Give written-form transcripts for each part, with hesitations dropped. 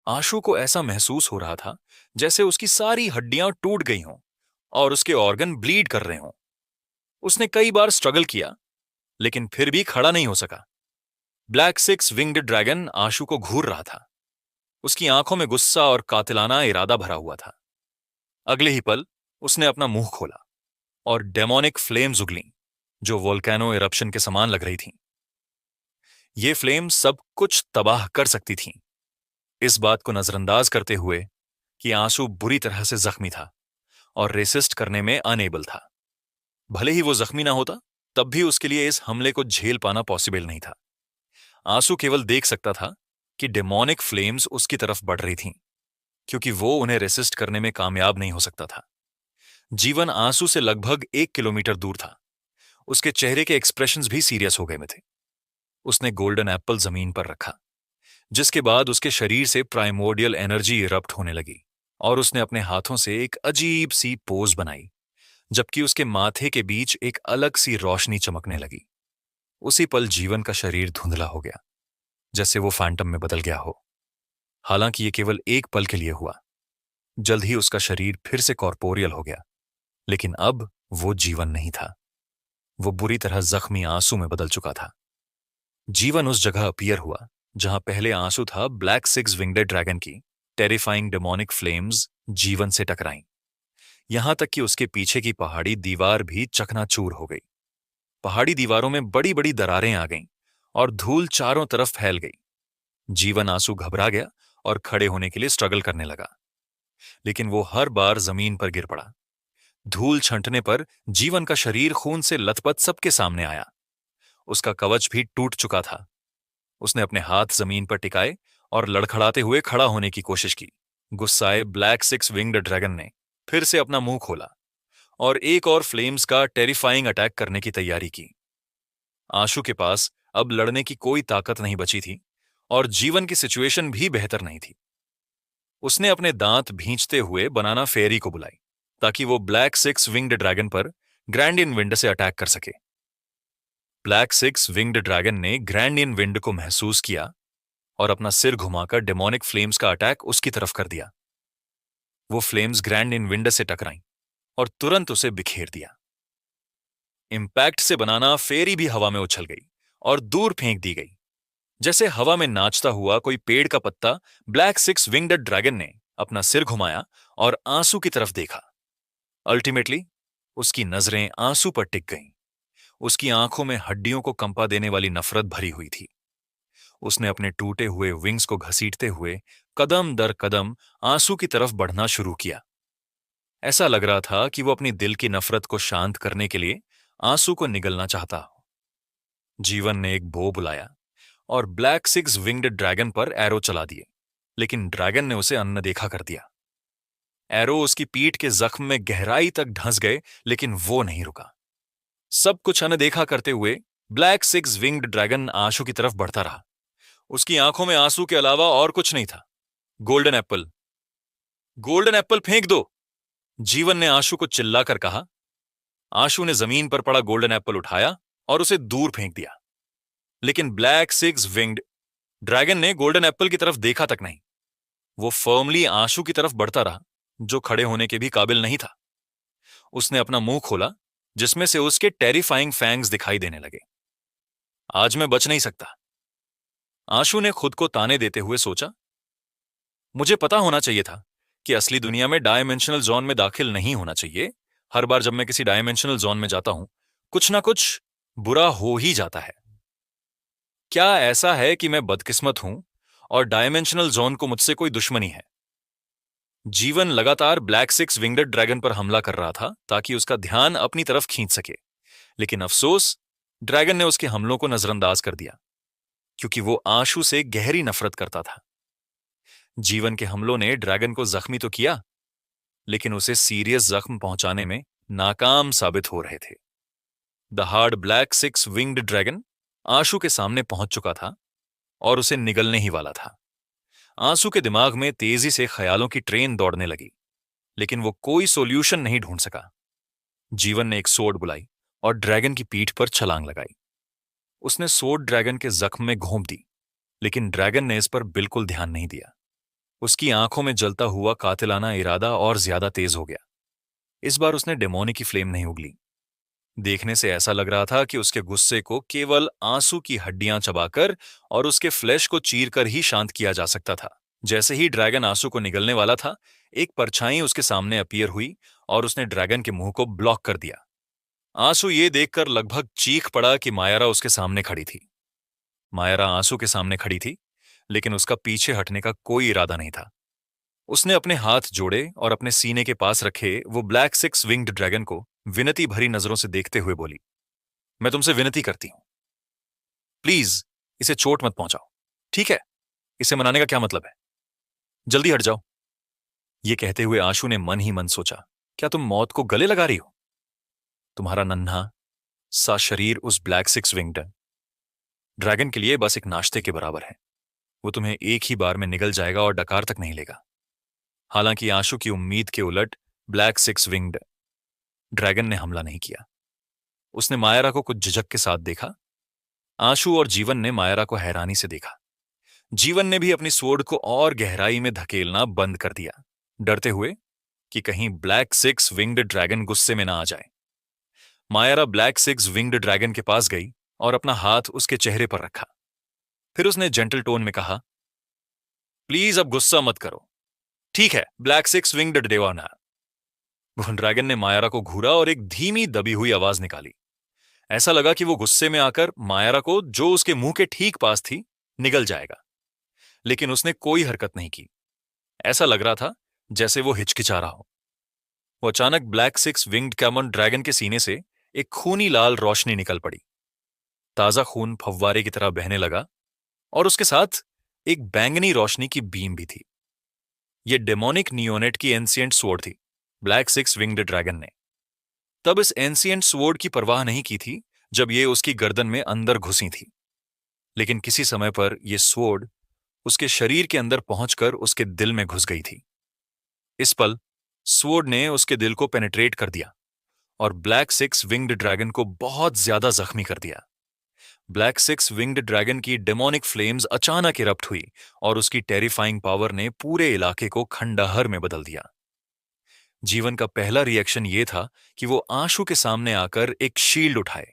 आशु को ऐसा महसूस हो रहा था जैसे उसकी सारी हड्डियां टूट गई हों और उसके ऑर्गन ब्लीड कर रहे हों। उसने कई बार स्ट्रगल किया, लेकिन फिर भी खड़ा नहीं हो सका। ब्लैक सिक्स विंग्ड ड्रैगन आशु को घूर रहा था। उसकी आंखों में गुस्सा और कातिलाना इरादा भरा हुआ था। अगले ही पल उसने अपना मुंह खोला और डेमोनिक फ्लेम्स उगलीं, जो वोल्केनो इरप्शन के समान लग रही थीं। ये फ्लेम सब कुछ तबाह कर सकती थीं। इस बात को नजरअंदाज करते हुए कि आंसू बुरी तरह से जख्मी था और रेसिस्ट करने में अनेबल था। भले ही वो जख्मी ना होता, तब भी उसके लिए इस हमले को झेल पाना पॉसिबल नहीं था। आंसू केवल देख सकता था कि डेमोनिक फ्लेम्स उसकी तरफ बढ़ रही थीं, क्योंकि वो उन्हें रेसिस्ट करने में कामयाब नहीं हो सकता था। जीवन आंसू से लगभग 1 किलोमीटर दूर था। उसके चेहरे के एक्सप्रेशंस भी सीरियस हो गए थे। उसने गोल्डन एप्पल जमीन पर रखा, जिसके बाद उसके शरीर से प्राइमोर्डियल एनर्जी इरप्ट होने लगी और उसने अपने हाथों से एक अजीब सी पोज बनाई, जबकि उसके माथे के बीच एक अलग सी रोशनी चमकने लगी। उसी पल जीवन का शरीर धुंधला हो गया, जैसे वो फैंटम में बदल गया हो। हालांकि ये केवल एक पल के लिए हुआ। जल्द ही उसका शरीर फिर से कॉर्पोरियल हो गया, लेकिन अब वो जीवन नहीं था। वो बुरी तरह जख्मी आंसू में बदल चुका था। जीवन उस जगह अपीयर हुआ जहां पहले आंसू था। ब्लैक सिक्स विंगडेड ड्रैगन की टेरिफाइंग डेमोनिक फ्लेम्स जीवन से टकराईं, यहां तक कि उसके पीछे की पहाड़ी दीवार भी चकनाचूर हो गई। पहाड़ी दीवारों में बड़ी बड़ी दरारें आ गईं और धूल चारों तरफ फैल गई। जीवन आंसू घबरा गया और खड़े होने के लिए स्ट्रगल करने लगा, लेकिन वो हर बार जमीन पर गिर पड़ा। धूल छंटने पर जीवन का शरीर खून से लथपथ सबके सामने आया। उसका कवच भी टूट चुका था। उसने अपने हाथ जमीन पर टिकाए और लड़खड़ाते हुए खड़ा होने की कोशिश की। गुस्साए ब्लैक सिक्स विंग्ड ड्रैगन ने फिर से अपना मुंह खोला और एक और फ्लेम्स का टेरिफाइंग अटैक करने की तैयारी की। आशु के पास अब लड़ने की कोई ताकत नहीं बची थी और जीवन की सिचुएशन भी बेहतर नहीं थी। उसने अपने दांत भींचते हुए बनाना फेरी को बुलाई, ताकि वो ब्लैक सिक्स विंग्ड ड्रैगन पर ग्रैंडियन विंड से अटैक कर सके। ब्लैक सिक्स विंग्ड ड्रैगन ने ग्रैंडियन विंड को महसूस किया और अपना सिर घुमाकर डेमोनिक फ्लेम्स का अटैक उसकी तरफ कर दिया। वो फ्लेम्स ग्रैंडियन विंड से टकराईं और तुरंत उसे बिखेर दिया। इंपैक्ट से बनाना फेरी भी हवा में उछल गई और दूर फेंक दी गई। जैसे हवा में नाचता हुआ कोई पेड़ का पत्ता, ब्लैक सिक्स विंग्ड ड्रैगन ने अपना सिर घुमाया और आंसू की तरफ देखा। अल्टीमेटली उसकी नजरें आंसू पर टिक गईं। उसकी आंखों में हड्डियों को कंपा देने वाली नफरत भरी हुई थी। उसने अपने टूटे हुए विंग्स को घसीटते हुए कदम दर कदम आंसू की तरफ बढ़ना शुरू किया। ऐसा लग रहा था कि वो अपनी दिल की नफरत को शांत करने के लिए आंसू को निगलना चाहता हो। जीवन ने एक बो बुलाया और ब्लैक सिक्स विंग्ड ड्रैगन पर एरो चला दिए, लेकिन ड्रैगन ने उसे अनदेखा कर दिया। एरो उसकी पीठ के जख्म में गहराई तक धंस गए, लेकिन वो नहीं रुका। सब कुछ अनदेखा करते हुए ब्लैक सिक्स विंग्ड ड्रैगन आंसू की तरफ बढ़ता रहा। उसकी आंखों में आंसू के अलावा और कुछ नहीं था। गोल्डन एप्पल, गोल्डन एप्पल फेंक दो, जीवन ने आशु को चिल्लाकर कहा। आशु ने जमीन पर पड़ा गोल्डन एप्पल उठाया और उसे दूर फेंक दिया, लेकिन ब्लैक सिक्स विंग्ड ड्रैगन ने गोल्डन एप्पल की तरफ देखा तक नहीं। वो फर्मली आशु की तरफ बढ़ता रहा, जो खड़े होने के भी काबिल नहीं था। उसने अपना मुंह खोला, जिसमें से उसके टेरिफाइंग फैंग्स दिखाई देने लगे। आज मैं बच नहीं सकता, आशु ने खुद को ताने देते हुए सोचा। मुझे पता होना चाहिए था कि असली दुनिया में डायमेंशनल जोन में दाखिल नहीं होना चाहिए। हर बार जब मैं किसी डायमेंशनल जोन में जाता हूं, कुछ ना कुछ बुरा हो ही जाता है। क्या ऐसा है कि मैं बदकिस्मत हूं और डायमेंशनल जोन को मुझसे कोई दुश्मनी है? जीवन लगातार ब्लैक सिक्स विंगड ड्रैगन पर हमला कर रहा था ताकि उसका ध्यान अपनी तरफ खींच सके, लेकिन अफसोस ड्रैगन ने उसके हमलों को नजरअंदाज कर दिया, क्योंकि वो आशु से गहरी नफरत करता था। जीवन के हमलों ने ड्रैगन को जख्मी तो किया, लेकिन उसे सीरियस जख्म पहुंचाने में नाकाम साबित हो रहे थे। The hard black six winged dragon Ashu के सामने पहुंच चुका था और उसे निगलने ही वाला था। आंसू के दिमाग में तेजी से ख्यालों की ट्रेन दौड़ने लगी, लेकिन वो कोई सोल्यूशन नहीं ढूंढ सका। जीवन ने एक सोड बुलाई और ड्रैगन की पीठ पर छलांग लगाई। उसने सोड ड्रैगन के जख्म में घोंप दी, लेकिन ड्रैगन ने इस पर बिल्कुल ध्यान नहीं दिया। उसकी आंखों में जलता हुआ कातिलाना इरादा और ज्यादा तेज हो गया। इस बार उसने डेमोनी की फ्लेम नहीं उगली। देखने से ऐसा लग रहा था कि उसके गुस्से को केवल आंसू की हड्डियां चबाकर और उसके फ्लैश को चीरकर ही शांत किया जा सकता था। जैसे ही ड्रैगन आंसू को निगलने वाला था, एक परछाई उसके सामने अपीयर हुई और उसने ड्रैगन के मुंह को ब्लॉक कर दिया। आंसू ये देखकर लगभग चीख पड़ा कि मायरा उसके सामने खड़ी थी। मायरा आंसू के सामने खड़ी थी, लेकिन उसका पीछे हटने का कोई इरादा नहीं था। उसने अपने हाथ जोड़े और अपने सीने के पास रखे वो ब्लैक सिक्स विंग्ड ड्रैगन को विनती भरी नजरों से देखते हुए बोली, मैं तुमसे विनती करती हूं, प्लीज इसे चोट मत पहुंचाओ, ठीक है? इसे मनाने का क्या मतलब है? जल्दी हट जाओ। ये कहते हुए आशु ने मन ही मन सोचा, क्या तुम मौत को गले लगा रही हो? तुम्हारा नन्हा सा शरीर उस ब्लैक सिक्स विंग्ड ड्रैगन के लिए बस एक नाश्ते के बराबर है। वो तुम्हें एक ही बार में निगल जाएगा और डकार तक नहीं लेगा। हालांकि आशु की उम्मीद के उलट ब्लैक सिक्स विंग्ड ड्रैगन ने हमला नहीं किया। उसने मायरा को कुछ झिझक के साथ देखा। आशु और जीवन ने मायरा को हैरानी से देखा। जीवन ने भी अपनी स्वॉर्ड को और गहराई में धकेलना बंद कर दिया, डरते हुए कि कहीं ब्लैक सिक्स विंग्ड ड्रैगन गुस्से में ना आ जाए। Maira black six winged dragon के पास गई और अपना हाथ उसके चेहरे पर रखा। फिर उसने जेंटल टोन में कहा, प्लीज अब गुस्सा मत करो, ठीक है ब्लैक सिक्स विंग्ड डेवाना। वो ड्रैगन ने मायरा को घूरा और एक धीमी दबी हुई आवाज निकाली। ऐसा लगा कि वो गुस्से में आकर मायरा को, जो उसके मुंह के ठीक पास थी, निगल जाएगा। लेकिन उसने कोई हरकत नहीं की। ऐसा लग रहा था जैसे वो हिचकिचा रहा हो। वो अचानक black six winged caiman dragon के सीने से एक खूनी लाल रोशनी निकल पड़ी। ताजा खून फव्वारे की तरह बहने लगा और उसके साथ एक बैंगनी रोशनी की बीम भी थी। ये डेमोनिक नियोनेट की एंशिएंट स्वॉर्ड थी, ब्लैक सिक्स विंग्ड ड्रैगन ने तब इस एंशिएंट स्वॉर्ड की परवाह नहीं की थी जब ये उसकी गर्दन में अंदर घुसी थी। लेकिन किसी समय पर यह स्वॉर्ड उसके शरीर के अंदर पहुंचकर उसके दिल में घुस गई थी। इस पल स्वॉर्ड ने उसके दिल को पेनिट्रेट कर दिया और ब्लैक सिक्स विंग्ड ड्रैगन को बहुत ज्यादा जख्मी कर दिया। ब्लैक सिक्स विंग्ड ड्रैगन की डेमोनिक फ्लेम्स अचानक इरप्ट हुई और उसकी टेरिफाइंग पावर ने पूरे इलाके को खंडहर में बदल दिया। जीवन का पहला रिएक्शन यह था कि वो आंसू के सामने आकर एक शील्ड उठाए,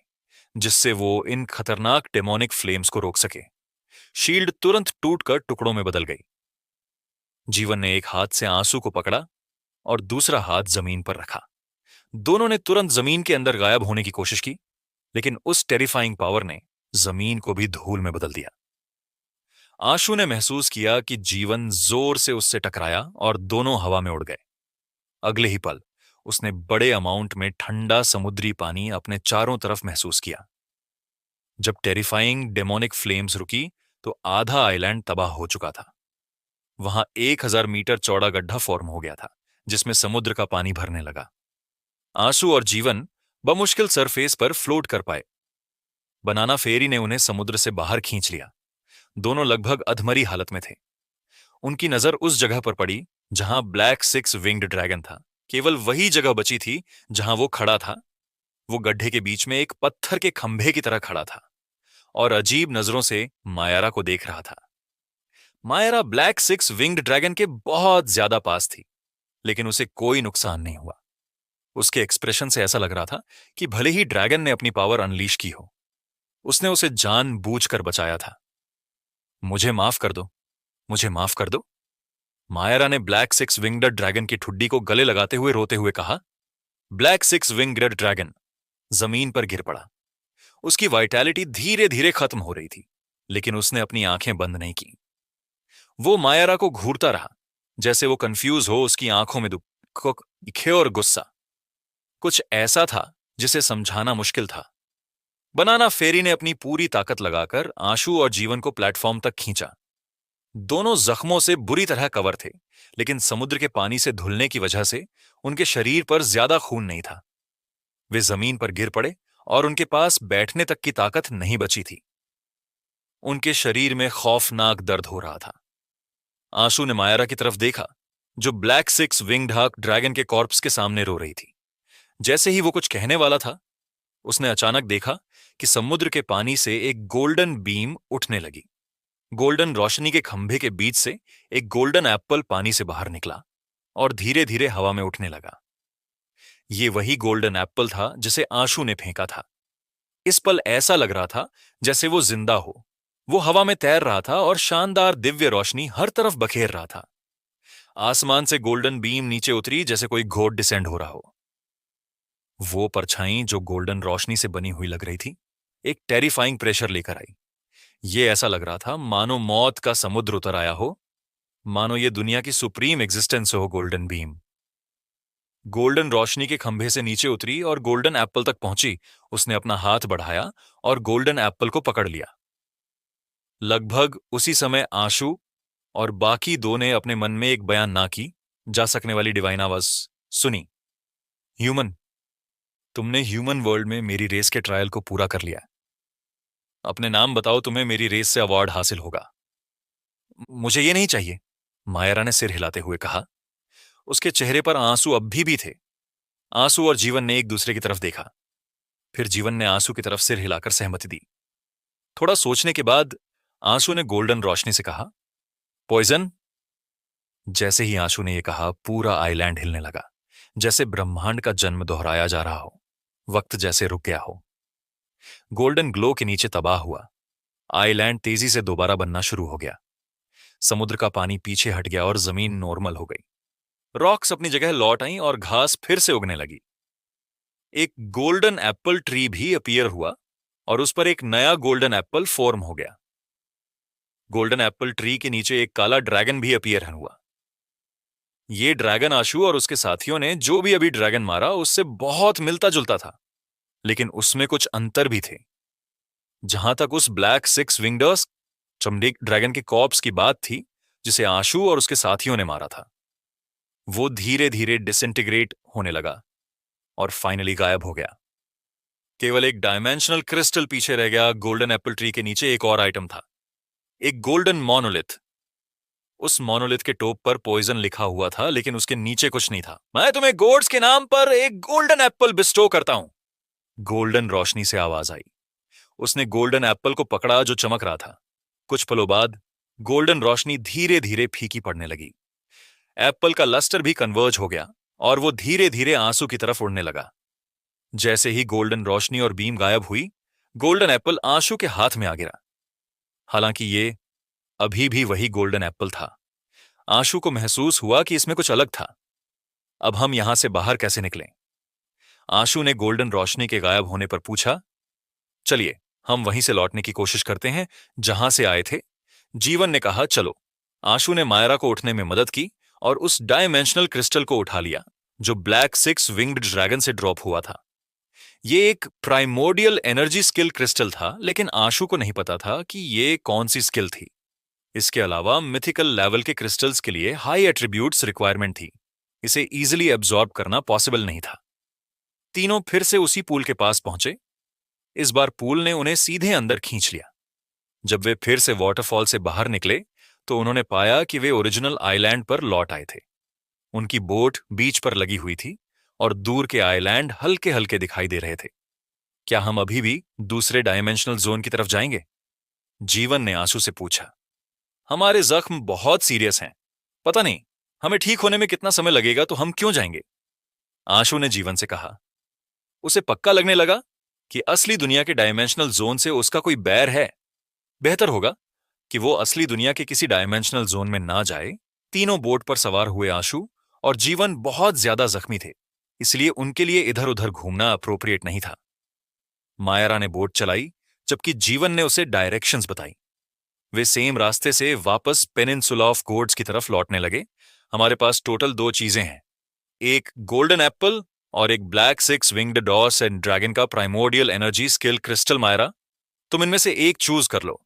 जिससे वो इन खतरनाक डेमोनिक फ्लेम्स को रोक सके। शील्ड तुरंत टूटकर टुकड़ों में बदल गई। जीवन ने एक हाथ से आंसू को पकड़ा और दूसरा हाथ जमीन पर रखा। दोनों ने तुरंत जमीन के अंदर गायब होने की कोशिश की, लेकिन उस टेरिफाइंग पावर ने जमीन को भी धूल में बदल दिया। आशु ने महसूस किया कि जीवन जोर से उससे टकराया और दोनों हवा में उड़ गए। अगले ही पल उसने बड़े अमाउंट में ठंडा समुद्री पानी अपने चारों तरफ महसूस किया। जब टेरिफाइंग डेमोनिक फ्लेम्स रुकी तो आधा आइलैंड तबाह हो चुका था। वहां 1000 मीटर चौड़ा गड्ढा फॉर्म हो गया था, जिसमें समुद्र का पानी भरने लगा। आंसू और जीवन बमुश्किल सरफेस पर फ्लोट कर पाए। बनाना फेरी ने उन्हें समुद्र से बाहर खींच लिया। दोनों लगभग अधमरी हालत में थे। उनकी नजर उस जगह पर पड़ी जहां ब्लैक सिक्स विंग्ड ड्रैगन था। केवल वही जगह बची थी जहां वो खड़ा था। वो गड्ढे के बीच में एक पत्थर के खंभे की तरह खड़ा था और अजीब नजरों से मायरा को देख रहा था। Maira black six winged dragon के बहुत ज्यादा पास थी, लेकिन उसे कोई नुकसान नहीं हुआ। उसके एक्सप्रेशन से ऐसा लग रहा था कि भले ही ड्रैगन ने अपनी पावर अनलीश की हो, उसने उसे जानबूझकर बचाया था। मुझे माफ कर दो, मुझे माफ कर दो, मायरा ने ब्लैक सिक्स विंग्ड ड्रैगन की ठुड्डी को गले लगाते हुए रोते हुए कहा। ब्लैक सिक्स विंग्ड ड्रैगन जमीन पर गिर पड़ा। उसकी वाइटैलिटी धीरे धीरे खत्म हो रही थी, लेकिन उसने अपनी आंखें बंद नहीं की। वो मायरा को घूरता रहा, जैसे वो कंफ्यूज हो। उसकी आंखों में दुख और गुस्सा, कुछ ऐसा था जिसे समझाना मुश्किल था। बनाना फेरी ने अपनी पूरी ताकत लगाकर आंसू और जीवन को प्लेटफॉर्म तक खींचा। दोनों जख्मों से बुरी तरह कवर थे, लेकिन समुद्र के पानी से धुलने की वजह से उनके शरीर पर ज्यादा खून नहीं था। वे जमीन पर गिर पड़े और उनके पास बैठने तक की ताकत नहीं बची थी। उनके शरीर में खौफनाक दर्द हो रहा था। आंसू ने मायरा की तरफ देखा, जो ब्लैक सिक्स विंग्ड हाक ड्रैगन के कॉर्प्स के सामने रो रही थी। जैसे ही वो कुछ कहने वाला था, उसने अचानक देखा कि समुद्र के पानी से एक गोल्डन बीम उठने लगी। गोल्डन रोशनी के खंभे के बीच से एक गोल्डन एप्पल पानी से बाहर निकला और धीरे धीरे हवा में उठने लगा। ये वही गोल्डन एप्पल था जिसे आशु ने फेंका था। इस पल ऐसा लग रहा था जैसे वो जिंदा हो। वो हवा में तैर रहा था और शानदार दिव्य रोशनी हर तरफ बखेर रहा था। आसमान से गोल्डन बीम नीचे उतरी जैसे कोई घोड़ डिसेंड हो रहा हो। वो परछाई जो गोल्डन रोशनी से बनी हुई लग रही थी, एक टेरिफाइंग प्रेशर लेकर आई। ये ऐसा लग रहा था मानो मौत का समुद्र उतर आया हो, मानो ये दुनिया की सुप्रीम एग्जिस्टेंस हो। गोल्डन बीम गोल्डन रोशनी के खंभे से नीचे उतरी और गोल्डन एप्पल तक पहुंची। उसने अपना हाथ बढ़ाया और गोल्डन एप्पल को पकड़ लिया। लगभग उसी समय आशु और बाकी दो ने अपने मन में एक बयान ना की जा सकने वाली डिवाइन आवाज सुनी। ह्यूमन, तुमने ह्यूमन वर्ल्ड में मेरी रेस के ट्रायल को पूरा कर लिया। अपने नाम बताओ, तुम्हें मेरी रेस से अवार्ड हासिल होगा। मुझे ये नहीं चाहिए, मायरा ने सिर हिलाते हुए कहा। उसके चेहरे पर आंसू अब भी थे। आंसू और जीवन ने एक दूसरे की तरफ देखा। फिर जीवन ने आंसू की तरफ सिर हिलाकर सहमति दी। थोड़ा सोचने के बाद आंसू ने गोल्डन रोशनी से कहा, पॉइजन। जैसे ही आंसू ने यह कहा, पूरा आइलैंड हिलने लगा, जैसे ब्रह्मांड का जन्म दोहराया जा रहा हो। वक्त जैसे रुक गया हो। गोल्डन ग्लो के नीचे तबाह हुआ। आइलैंड तेजी से दोबारा बनना शुरू हो गया। समुद्र का पानी पीछे हट गया और जमीन नॉर्मल हो गई। रॉक्स अपनी जगह लौट आईं और घास फिर से उगने लगी। एक गोल्डन एप्पल ट्री भी अपीयर हुआ और उस पर एक नया गोल्डन एप्पल फॉर्म हो गया। गोल्डन एप्पल ट्री के नीचे एक काला ड्रैगन भी अपीयर हुआ। ये ड्रैगन आशु और उसके साथियों ने जो भी अभी ड्रैगन मारा उससे बहुत मिलता जुलता था, लेकिन उसमें कुछ अंतर भी थे। जहां तक उस ब्लैक सिक्स विंगडर्स चमड़ी ड्रैगन के कॉर्प्स की बात थी जिसे आशु और उसके साथियों ने मारा था, वो धीरे धीरे डिसइंटीग्रेट होने लगा और फाइनली गायब हो गया। केवल एक डायमेंशनल क्रिस्टल पीछे रह गया। गोल्डन एप्पल ट्री के नीचे एक और आइटम था, एक गोल्डन मोनोलिथ। उस मोनोलिथ के टॉप पर पॉइजन लिखा हुआ था, लेकिन उसके नीचे कुछ नहीं था। मैं तुम्हें गॉड्स के नाम पर एक गोल्डन एप्पल बिस्टो करता हूं, गोल्डन रोशनी से आवाज आई। उसने गोल्डन एप्पल को पकड़ा जो चमक रहा था। कुछ पलों बाद गोल्डन रोशनी धीरे धीरे फीकी पड़ने लगी। एप्पल का लस्टर भी कन्वर्ज हो गया और वो धीरे धीरे आंसू की तरफ उड़ने लगा। जैसे ही गोल्डन रोशनी और बीम गायब हुई, गोल्डन एप्पल आंसू के हाथ में आ गिरा। हालांकि ये अभी भी वही गोल्डन एप्पल था। आशु को महसूस हुआ कि इसमें कुछ अलग था। अब हम यहां से बाहर कैसे निकलें? आशु ने गोल्डन रोशनी के गायब होने पर पूछा। चलिए हम वहीं से लौटने की कोशिश करते हैं जहां से आए थे, जीवन ने कहा। चलो। आशु ने मायरा को उठने में मदद की और उस डायमेंशनल क्रिस्टल को उठा लिया जो ब्लैक सिक्स विंग्ड ड्रैगन से ड्रॉप हुआ था। ये एक प्राइमोर्डियल एनर्जी स्किल क्रिस्टल था, लेकिन आशु को नहीं पता था कि ये कौन सी स्किल थी। इसके अलावा मिथिकल लेवल के क्रिस्टल्स के लिए हाई एट्रीब्यूट्स रिक्वायरमेंट थी। इसे इजीली एब्जॉर्ब करना पॉसिबल नहीं था। तीनों फिर से उसी पूल के पास पहुंचे। इस बार पूल ने उन्हें सीधे अंदर खींच लिया। जब वे फिर से वाटरफॉल से बाहर निकले तो उन्होंने पाया कि वे ओरिजिनल आइलैंड पर लौट आए थे। उनकी बोट बीच पर लगी हुई थी और दूर के आइलैंड हल्के हल्के दिखाई दे रहे थे। क्या हम अभी भी दूसरे डायमेंशनल जोन की तरफ जाएंगे? जीवन ने आंसू से पूछा। हमारे जख्म बहुत सीरियस हैं। पता नहीं हमें ठीक होने में कितना समय लगेगा, तो हम क्यों जाएंगे? आशु ने जीवन से कहा। उसे पक्का लगने लगा कि असली दुनिया के डायमेंशनल जोन से उसका कोई बैर है। बेहतर होगा कि वो असली दुनिया के किसी डायमेंशनल जोन में ना जाए। तीनों बोट पर सवार हुए आशु और जीवन बहुत ज्यादा जख्मी थे, इसलिए उनके लिए इधर उधर घूमना अप्रोप्रिएट नहीं था। मायरा ने बोट चलाई जबकि जीवन ने उसे डायरेक्शंस बताई। वे सेम रास्ते से वापस पेनिनसुला ऑफ गॉड्स की तरफ लौटने लगे। हमारे पास टोटल 2 चीजें हैं, एक गोल्डन एप्पल और एक ब्लैक सिक्स विंग्ड डॉस एंड ड्रैगन का primordial energy skill crystal. Myra, तुम इनमें से एक चूज कर लो।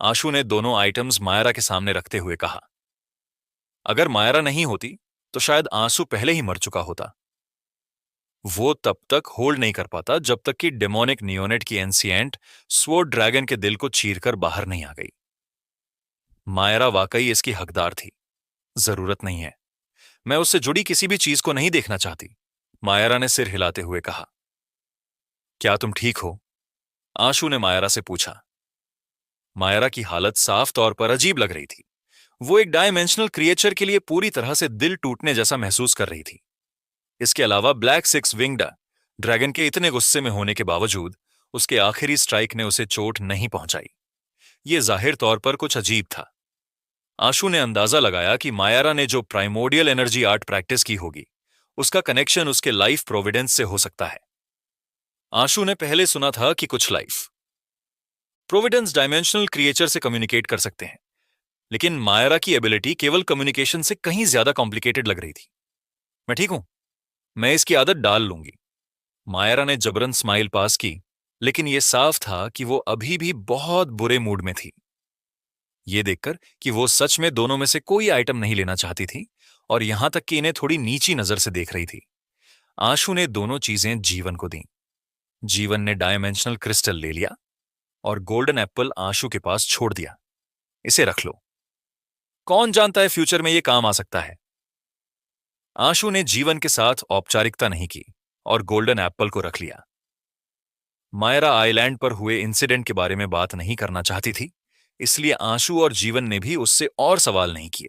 आशु ने दोनों आइटम्स मायरा के सामने रखते हुए कहा। अगर मायरा नहीं होती तो शायद आंसू पहले ही मर चुका होता। वो तब तक होल्ड नहीं कर पाता जब तक कि डेमोनिक नियोनेट की एंसिएंट स्वॉर्ड ड्रैगन के दिल को चीरकर बाहर नहीं आ गई। मायरा वाकई इसकी हकदार थी। जरूरत नहीं है, मैं उससे जुड़ी किसी भी चीज को नहीं देखना चाहती, मायरा ने सिर हिलाते हुए कहा। क्या तुम ठीक हो? आशु ने मायरा से पूछा। मायरा की हालत साफ तौर पर अजीब लग रही थी। वो एक डायमेंशनल क्रिएचर के लिए पूरी तरह से दिल टूटने जैसा महसूस कर रही थी। इसके अलावा ब्लैक सिक्स विंग्ड ड्रैगन के इतने गुस्से में होने के बावजूद उसके आखिरी स्ट्राइक ने उसे चोट नहीं पहुंचाई। ये जाहिर तौर पर कुछ अजीब था। आशु ने अंदाजा लगाया कि मायरा ने जो प्राइमोडियल एनर्जी आर्ट प्रैक्टिस की होगी, उसका कनेक्शन उसके लाइफ प्रोविडेंस से हो सकता है। आशु ने पहले सुना था कि कुछ लाइफ प्रोविडेंस डायमेंशनल क्रिएचर से कम्युनिकेट कर सकते हैं, लेकिन मायरा की एबिलिटी केवल कम्युनिकेशन से कहीं ज्यादा कॉम्प्लिकेटेड लग रही थी। मैं ठीक हूं, मैं इसकी आदत डाल लूंगी। मायरा ने जबरन स्माइल पास की, लेकिन यह साफ था कि वो अभी भी बहुत बुरे मूड में थी। ये देखकर कि वो सच में दोनों में से कोई आइटम नहीं लेना चाहती थी और यहां तक कि इन्हें थोड़ी नीची नजर से देख रही थी, आशु ने दोनों चीजें जीवन को दी। जीवन ने डायमेंशनल क्रिस्टल ले लिया और गोल्डन एप्पल आशु के पास छोड़ दिया। इसे रख लो, कौन जानता है फ्यूचर में ये काम आ सकता है। आशु ने जीवन के साथ औपचारिकता नहीं की और गोल्डन एप्पल को रख लिया। मायरा आइलैंड पर हुए इंसिडेंट के बारे में बात नहीं करना चाहती थी, इसलिए आशु और जीवन ने भी उससे और सवाल नहीं किए।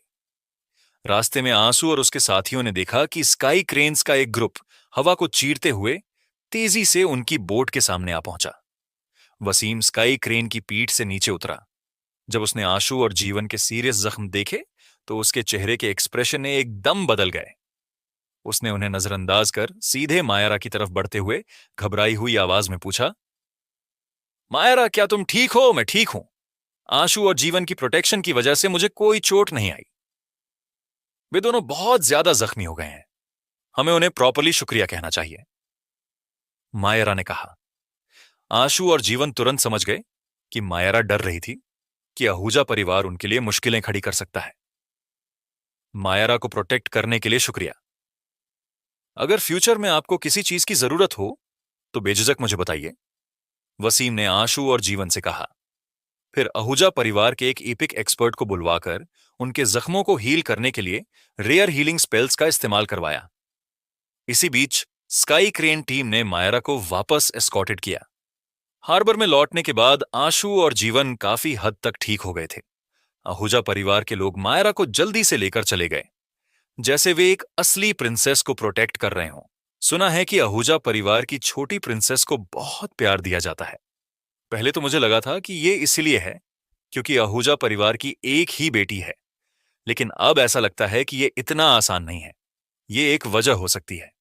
रास्ते में आशु और उसके साथियों ने देखा कि स्काई क्रेन्स का एक ग्रुप हवा को चीरते हुए तेजी से उनकी बोट के सामने आ पहुंचा। वसीम स्काई क्रेन की पीठ से नीचे उतरा। जब उसने आशु और जीवन के सीरियस जख्म देखे तो उसके चेहरे के एक्सप्रेशन एकदम बदल गए। उसने उन्हें नजरअंदाज कर सीधे मायरा की तरफ बढ़ते हुए घबराई हुई आवाज में पूछा, मायरा क्या तुम ठीक हो? मैं ठीक हूं। आशु और जीवन की प्रोटेक्शन की वजह से मुझे कोई चोट नहीं आई। वे दोनों बहुत ज्यादा जख्मी हो गए हैं, हमें उन्हें प्रॉपरली शुक्रिया कहना चाहिए, मायरा ने कहा। आशु और जीवन तुरंत समझ गए कि मायरा डर रही थी कि आहूजा परिवार उनके लिए मुश्किलें खड़ी कर सकता है। मायरा को प्रोटेक्ट करने के लिए शुक्रिया। अगर फ्यूचर में आपको किसी चीज की जरूरत हो तो बेझिझक मुझे बताइए, वसीम ने आशु और जीवन से कहा। फिर आहूजा परिवार के एक एपिक एक्सपर्ट को बुलवाकर उनके जख्मों को हील करने के लिए रेयर हीलिंग स्पेल्स का इस्तेमाल करवाया। इसी बीच स्काई क्रेन टीम ने मायरा को वापस एस्कॉर्टेड किया। हार्बर में लौटने के बाद आशु और जीवन काफी हद तक ठीक हो गए थे। आहूजा परिवार के लोग मायरा को जल्दी से लेकर चले गए, जैसे वे एक असली प्रिंसेस को प्रोटेक्ट कर रहे हों। सुना है कि आहूजा परिवार की छोटी प्रिंसेस को बहुत प्यार दिया जाता है। पहले तो मुझे लगा था कि ये इसलिए है क्योंकि आहूजा परिवार की एक ही बेटी है, लेकिन अब ऐसा लगता है कि ये इतना आसान नहीं है। ये एक वजह हो सकती है,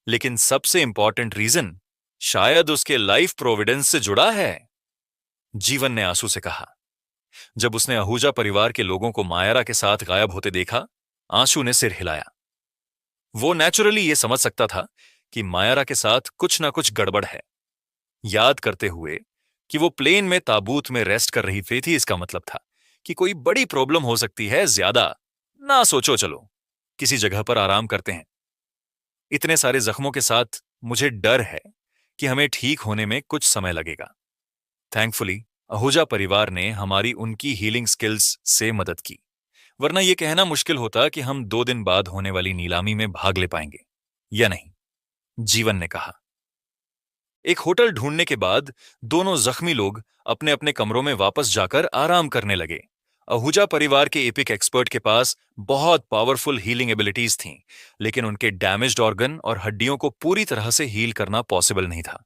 लेकिन सबसे इंपॉर्टेंट रीजन शायद उसके लाइफ प्रोविडेंस से जुड़ा है, जीवन ने आंसू से कहा। जब उसने आहूजा परिवार के लोगों को मायरा के साथ गायब होते देखा, आंसू ने सिर हिलाया। वो नेचुरली ये समझ सकता था कि मायरा के साथ कुछ ना कुछ गड़बड़ है। याद करते हुए कि वो प्लेन में ताबूत में रेस्ट कर रही थी, इसका मतलब था कि कोई बड़ी प्रॉब्लम हो सकती है। ज्यादा ना सोचो, चलो किसी जगह पर आराम करते हैं। इतने सारे जख्मों के साथ मुझे डर है कि हमें ठीक होने में कुछ समय लगेगा। थैंकफुली आहूजा परिवार ने हमारी उनकी हीलिंग स्किल्स से मदद की, वरना यह कहना मुश्किल होता कि हम 2 दिन बाद होने वाली नीलामी में भाग ले पाएंगे या नहीं, जीवन ने कहा। एक होटल ढूंढने के बाद दोनों जख्मी लोग अपने अपने कमरों में वापस जाकर आराम करने लगे। आहूजा परिवार के एपिक एक्सपर्ट के पास बहुत पावरफुल हीलिंग एबिलिटीज थीं, लेकिन उनके डैमेज्ड ऑर्गन और हड्डियों को पूरी तरह से हील करना पॉसिबल नहीं था।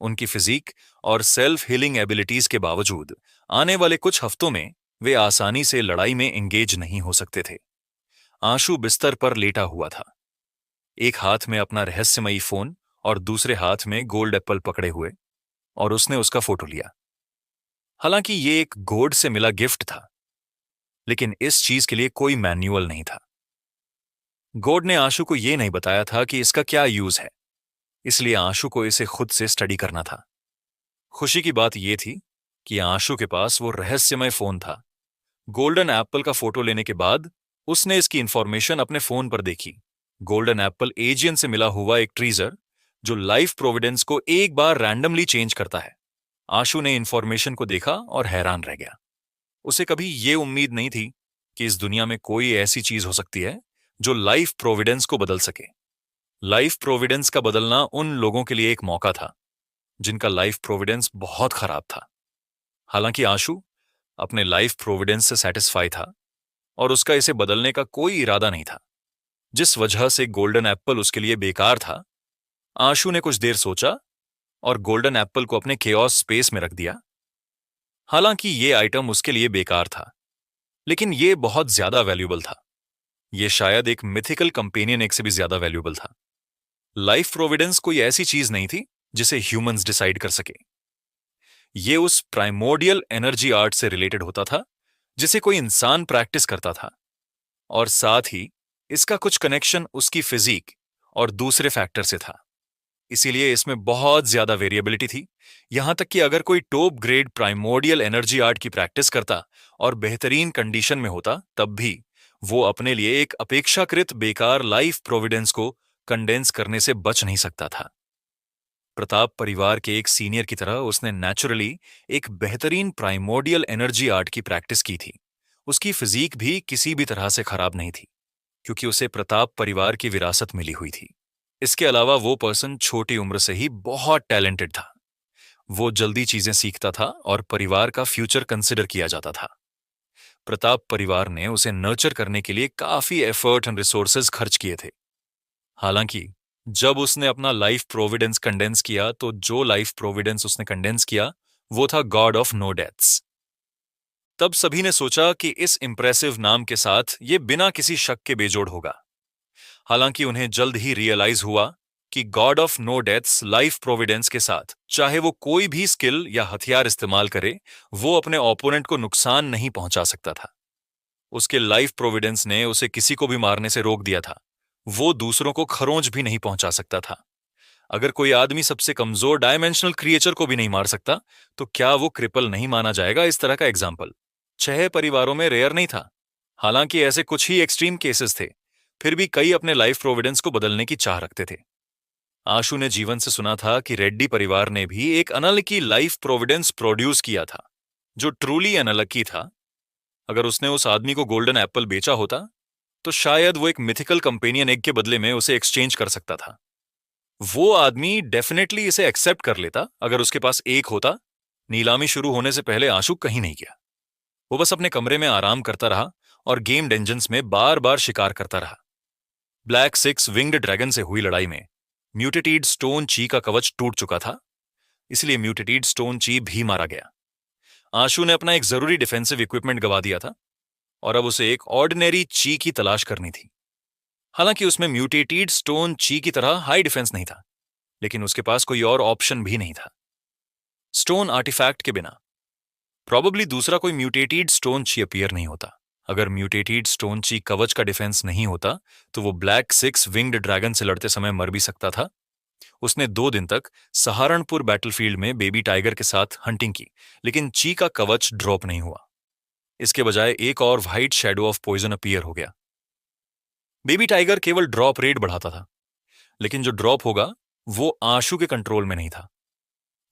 उनकी फिजिक और सेल्फ हीलिंग एबिलिटीज के बावजूद आने वाले कुछ हफ्तों में वे आसानी से लड़ाई में एंगेज नहीं हो सकते थे। आशु बिस्तर पर लेटा हुआ था, एक हाथ में अपना रहस्यमयी फोन और दूसरे हाथ में गोल्ड एप्पल पकड़े हुए, और उसने उसका फोटो लिया। हालांकि ये एक गॉड से मिला गिफ्ट था, लेकिन इस चीज के लिए कोई मैन्युअल नहीं था। गॉड ने आशु को यह नहीं बताया था कि इसका क्या यूज है, इसलिए आशु को इसे खुद से स्टडी करना था। खुशी की बात यह थी कि आशु के पास वो रहस्यमय फोन था। गोल्डन एप्पल का फोटो लेने के बाद उसने इसकी इंफॉर्मेशन अपने फोन पर देखी। गोल्डन एप्पल एजियन से मिला हुआ एक ट्रीजर जो लाइफ प्रोविडेंस को एक बार रैंडमली चेंज करता है। आशु ने इंफॉर्मेशन को देखा और हैरान रह गया। उसे कभी यह उम्मीद नहीं थी कि इस दुनिया में कोई ऐसी चीज हो सकती है जो लाइफ प्रोविडेंस को बदल सके। लाइफ प्रोविडेंस का बदलना उन लोगों के लिए एक मौका था जिनका लाइफ प्रोविडेंस बहुत खराब था। हालांकि आशु अपने लाइफ प्रोविडेंस से सेटिस्फाई था और उसका इसे बदलने का कोई इरादा नहीं था। जिस वजह से गोल्डन एप्पल उसके लिए बेकार था, आशु ने कुछ देर सोचा और गोल्डन एप्पल को अपने केओस स्पेस में रख दिया। हालांकि ये आइटम उसके लिए बेकार था, लेकिन ये बहुत ज्यादा वैल्यूएबल था। ये शायद एक मिथिकल कंपेनियन एक से भी ज्यादा वैल्यूएबल था। लाइफ प्रोविडेंस कोई ऐसी चीज नहीं थी जिसे ह्यूमंस डिसाइड कर सके। ये उस प्राइमोर्डियल एनर्जी आर्ट से रिलेटेड होता था जिसे कोई इंसान प्रैक्टिस करता था, और साथ ही इसका कुछ कनेक्शन उसकी फिजिक और दूसरे फैक्टर से था। इसीलिए इसमें बहुत ज्यादा वेरिएबिलिटी थी, यहां तक कि अगर कोई top grade primordial energy art की प्रैक्टिस करता और बेहतरीन कंडीशन में होता, तब भी वो अपने लिए एक अपेक्षाकृत बेकार लाइफ प्रोविडेंस को कंडेंस करने से बच नहीं सकता था। प्रताप परिवार के एक सीनियर की तरह उसने नेचुरली एक बेहतरीन प्राइमोर्डियल एनर्जी आर्ट की प्रैक्टिस की थी। उसकी फिजिक भी किसी भी तरह से खराब नहीं थी, क्योंकि उसे प्रताप परिवार की विरासत मिली हुई थी। इसके अलावा वो पर्सन छोटी उम्र से ही बहुत टैलेंटेड था। वो जल्दी चीजें सीखता था और परिवार का फ्यूचर कंसिडर किया जाता था। प्रताप परिवार ने उसे नर्चर करने के लिए काफी एफर्ट एंड रिसोर्सेज खर्च किए थे। हालांकि जब उसने अपना लाइफ प्रोविडेंस कंडेंस किया, तो जो लाइफ प्रोविडेंस उसने कंडेंस किया वो था गॉड ऑफ नो डेथ्स। तब सभी ने सोचा कि इस इंप्रेसिव नाम के साथ ये बिना किसी शक के बेजोड़ होगा। हालांकि उन्हें जल्द ही रियलाइज हुआ कि god of no deaths life providence के साथ चाहे वो कोई भी स्किल या हथियार इस्तेमाल करे, वो अपने ओपोनेंट को नुकसान नहीं पहुंचा सकता था। उसके लाइफ प्रोविडेंस ने उसे किसी को भी मारने से रोक दिया था। वो दूसरों को खरोंच भी नहीं पहुंचा सकता था। अगर कोई आदमी सबसे कमजोर डायमेंशनल क्रिएचर को भी नहीं मार सकता, तो क्या वो क्रिपल नहीं माना जाएगा? इस तरह का एग्जाम्पल 6 परिवारों में रेयर नहीं था। हालांकि ऐसे कुछ ही एक्सट्रीम केसेस थे, फिर भी कई अपने लाइफ प्रोविडेंस को बदलने की चाह रखते थे। आशु ने जीवन से सुना था कि रेड्डी परिवार ने भी एक अनलकी लाइफ प्रोविडेंस प्रोड्यूस किया था, जो ट्रूली अनलकी था। अगर उसने उस आदमी को गोल्डन एप्पल बेचा होता, तो शायद वो एक मिथिकल कंपेनियन एग के बदले में उसे एक्सचेंज कर सकता था। वो आदमी डेफिनेटली इसे एक्सेप्ट कर लेता अगर उसके पास एक होता। नीलामी शुरू होने से पहले आशु कहीं नहीं गया। वो बस अपने कमरे में आराम करता रहा और गेम डेंजन्स में बार बार शिकार करता रहा। ब्लैक 6 विंग्ड ड्रैगन से हुई लड़ाई में म्यूटेटेड स्टोन ची का कवच टूट चुका था, इसलिए म्यूटेटेड स्टोन ची भी मारा गया। आशु ने अपना एक जरूरी डिफेंसिव इक्विपमेंट गवा दिया था और अब उसे एक ऑर्डिनरी ची की तलाश करनी थी। हालांकि उसमें म्यूटेटेड स्टोन ची की तरह हाई डिफेंस नहीं था, लेकिन उसके पास कोई और ऑप्शन भी नहीं था। स्टोन आर्टिफैक्ट के बिना प्रॉबेबली दूसरा कोई म्यूटेटेड स्टोन ची अपीयर नहीं होता। अगर म्यूटेटेड स्टोन ची कवच का डिफेंस नहीं होता, तो वो ब्लैक 6 विंग्ड ड्रैगन से लड़ते समय मर भी सकता था। उसने 2 दिन तक सहारनपुर बैटलफील्ड में बेबी टाइगर के साथ हंटिंग की, लेकिन ची का कवच ड्रॉप नहीं हुआ। इसके बजाय एक और white shadow of poison appear हो गया। बेबी टाइगर केवल ड्रॉप रेट बढ़ाता था, लेकिन जो ड्रॉप होगा वो आशु के कंट्रोल में नहीं था।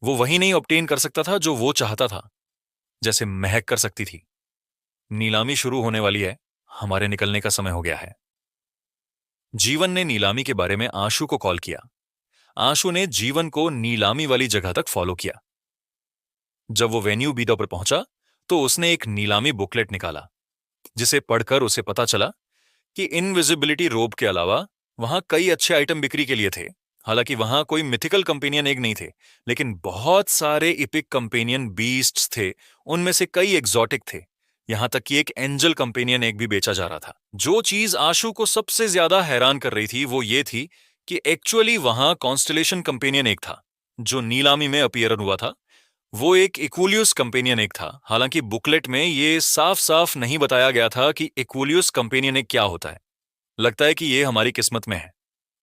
वो वही नहीं ऑब्टेन कर सकता था जो वो चाहता था, जैसे महक कर सकती थी। नीलामी शुरू होने वाली है, हमारे निकलने का समय हो गया है। जीवन ने नीलामी के बारे में आशु को कॉल किया। आशु ने जीवन को नीलामी वाली जगह तक फॉलो किया। जब वो वेन्यू बीदा पर पहुंचा, तो उसने एक नीलामी बुकलेट निकाला, जिसे पढ़कर उसे पता चला कि इनविजिबिलिटी रोब के अलावा वहां कई अच्छे आइटम बिक्री के लिए थे। हालांकि वहां कोई मिथिकल कंपेनियन एग नहीं थे, लेकिन बहुत सारे इपिक कंपेनियन बीस्ट्स थे। उनमें से कई एग्जॉटिक थे, यहां तक कि एक एंजल कंपेनियन एग भी बेचा जा रहा था। जो चीज आशु को सबसे ज्यादा हैरान कर रही थी वो ये थी कि एक्चुअली वहां कॉन्स्टलेशन कंपेनियन एग था, जो नीलामी में अपीयर हुआ था। वो एक इक्वलियस कंपेनियन एग था। हालांकि बुकलेट में ये साफ साफ नहीं बताया गया था कि इक्वलियस कंपेनियन एग क्या होता है। लगता है कि ये हमारी किस्मत में है।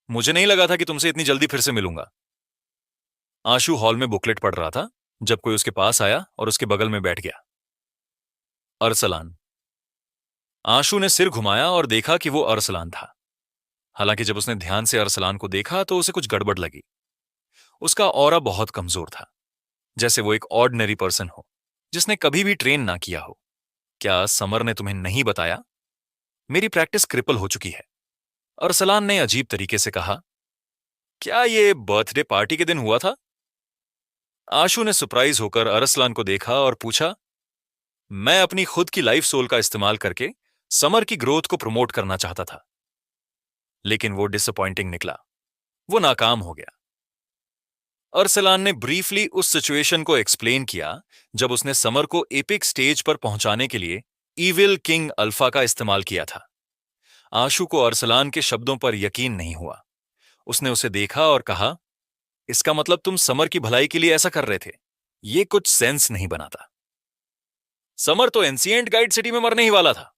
मुझे नहीं लगा था कि तुमसे इतनी जल्दी फिर से मिलूंगा। आशु हॉल में बुकलेट पढ़ रहा था जब कोई उसके पास आया और उसके बगल में बैठ गया। अरसलान। आशु ने सिर घुमाया और देखा कि वो अरसलान था। हालांकि जब उसने ध्यान से अरसलान को देखा तो उसे कुछ गड़बड़ लगी। उसका ऑरा बहुत कमजोर था, जैसे वो एक ऑर्डिनरी पर्सन हो जिसने कभी भी ट्रेन ना किया हो। क्या समर ने तुम्हें नहीं बताया? मेरी प्रैक्टिस क्रिपल हो चुकी है, अरसलान ने अजीब तरीके से कहा। क्या ये बर्थडे पार्टी के दिन हुआ था? आशु ने सरप्राइज होकर अरसलान को देखा और पूछा, मैं अपनी खुद की लाइफ सोल का इस्तेमाल करके समर की ग्रोथ को प्रमोट करना चाहता था, लेकिन वो डिसअपॉइंटिंग निकला। वो नाकाम हो गया। अरसलान ने ब्रीफली उस सिचुएशन को एक्सप्लेन किया जब उसने समर को एपिक स्टेज पर पहुंचाने के लिए ईविल किंग अल्फा का इस्तेमाल किया था। आशु को अरसलान के शब्दों पर यकीन नहीं हुआ। उसने उसे देखा और कहा, इसका मतलब तुम समर की भलाई के लिए ऐसा कर रहे थे? ये कुछ सेंस नहीं बनाता। समर तो एंशिएंट गाइड सिटी में मरने ही वाला था।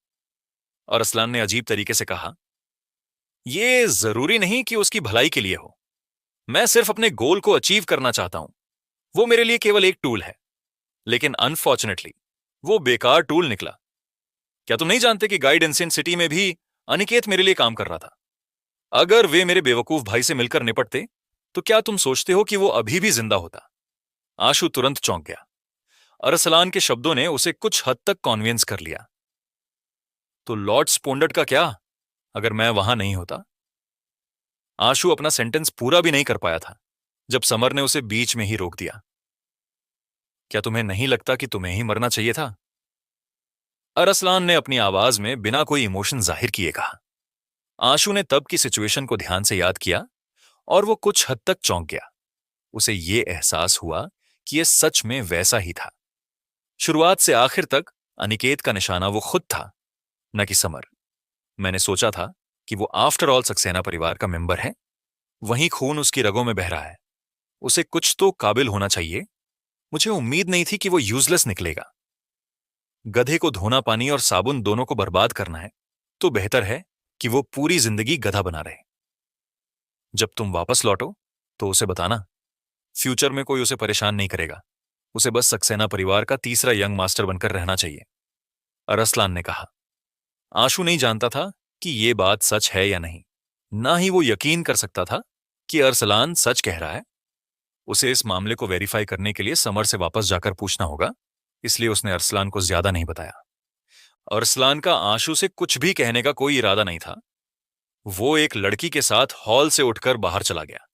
अरसलान ने अजीब तरीके से कहा, यह जरूरी नहीं कि उसकी भलाई के लिए हो। मैं सिर्फ अपने गोल को अचीव करना चाहता हूं। वो मेरे लिए केवल एक टूल है, लेकिन अनफॉर्चुनेटली वो बेकार टूल निकला। क्या तुम नहीं जानते कि गाइड एंशिएंट सिटी में भी अनिकेत मेरे लिए काम कर रहा था? अगर वे मेरे बेवकूफ भाई से मिलकर निपटते तो क्या तुम सोचते हो कि वो अभी भी जिंदा होता? आशु तुरंत चौंक गया। अरसलान के शब्दों ने उसे कुछ हद तक कॉन्विंस कर लिया। तो लॉर्ड स्पोंडर्ट का क्या, अगर मैं वहां नहीं होता? आशु अपना सेंटेंस पूरा भी नहीं कर पाया था जब समर ने उसे बीच में ही रोक दिया। क्या तुम्हें नहीं लगता कि तुम्हें ही मरना चाहिए था? अरसलान ने अपनी आवाज में बिना कोई इमोशन जाहिर किए कहा। आशु ने तब की सिचुएशन को ध्यान से याद किया और वो कुछ हद तक चौंक गया। उसे ये एहसास हुआ कि यह सच में वैसा ही था। शुरुआत से आखिर तक अनिकेत का निशाना वो खुद था, न कि समर। मैंने सोचा था कि वो आफ्टर ऑल सक्सेना परिवार का मेंबर है। वहीं खून उसकी रगों में बह रहा है। उसे कुछ तो काबिल होना चाहिए। मुझे उम्मीद नहीं थी कि वो यूजलेस निकलेगा। गधे को धोना पानी और साबुन दोनों को बर्बाद करना है तो बेहतर है कि वो पूरी जिंदगी गधा बना रहे। जब तुम वापस लौटो तो उसे बताना, फ्यूचर में कोई उसे परेशान नहीं करेगा। उसे बस सक्सेना परिवार का तीसरा यंग मास्टर बनकर रहना चाहिए, अरसलान ने कहा। आशु नहीं जानता था कि यह बात सच है या नहीं। ना ही वो यकीन कर सकता था कि अरसलान सच कह रहा है। उसे इस मामले को वेरीफाई करने के लिए समर से वापस जाकर पूछना होगा, इसलिए उसने अरसलान को ज्यादा नहीं बताया। अरसलान का आशु से कुछ भी कहने का कोई इरादा नहीं था। वो एक लड़की के साथ हॉल से उठकर बाहर चला गया।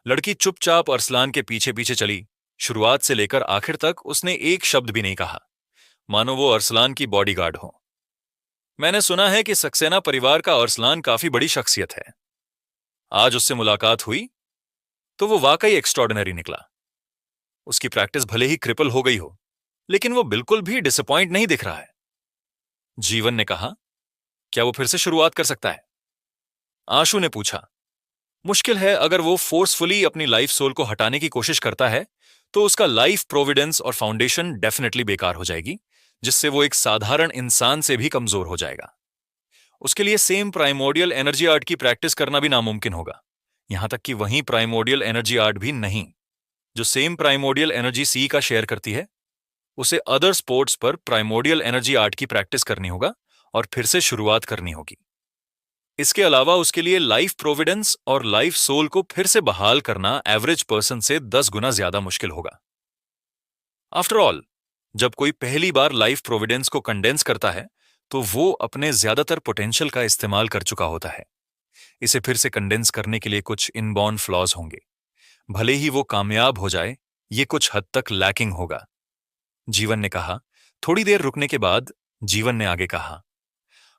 लड़की चुपचाप अरसलान के पीछे पीछे चली। शुरुआत से लेकर आखिर तक उसने एक शब्द भी नहीं कहा, मानो वो अरसलान की बॉडीगार्ड हो। मैंने सुना है कि सक्सेना परिवार का अरसलान काफी बड़ी शख्सियत है। आज उससे मुलाकात हुई तो वो वाकई एक्स्ट्रॉर्डिनरी निकला। उसकी प्रैक्टिस भले ही क्रिपल हो गई हो, लेकिन वो बिल्कुल भी डिसअपॉइंट नहीं दिख रहा है। जीवन ने कहा, क्या वो फिर से शुरुआत कर सकता है? आशु ने पूछा। मुश्किल है। अगर वो फोर्सफुली अपनी लाइफ सोल को हटाने की कोशिश करता है तो उसका लाइफ प्रोविडेंस और फाउंडेशन डेफिनेटली बेकार हो जाएगी, जिससे वो एक साधारण इंसान से भी कमजोर हो जाएगा। उसके लिए सेम प्राइमोर्डियल एनर्जी आर्ट की प्रैक्टिस करना भी नामुमकिन होगा। यहां तक कि वहीं प्राइमोर्डियल एनर्जी आर्ट भी नहीं, जो सेम प्राइमोर्डियल एनर्जी सी का शेयर करती है। उसे अदर स्पोर्ट्स पर प्राइमोर्डियल एनर्जी आर्ट की प्रैक्टिस करनी होगा और फिर से शुरुआत करनी होगी। इसके अलावा उसके लिए लाइफ प्रोविडेंस और लाइफ सोल को फिर से बहाल करना एवरेज पर्सन से 10 गुना ज्यादा मुश्किल होगा। आफ्टर ऑल, जब कोई पहली बार लाइफ प्रोविडेंस को कंडेंस करता है तो वो अपने ज्यादातर पोटेंशियल का इस्तेमाल कर चुका होता है। इसे फिर से कंडेंस करने के लिए कुछ इनबॉर्न फ्लॉज होंगे। भले ही वो कामयाब हो जाए, ये कुछ हद तक लैकिंग होगा, जीवन ने कहा। थोड़ी देर रुकने के बाद जीवन ने आगे कहा,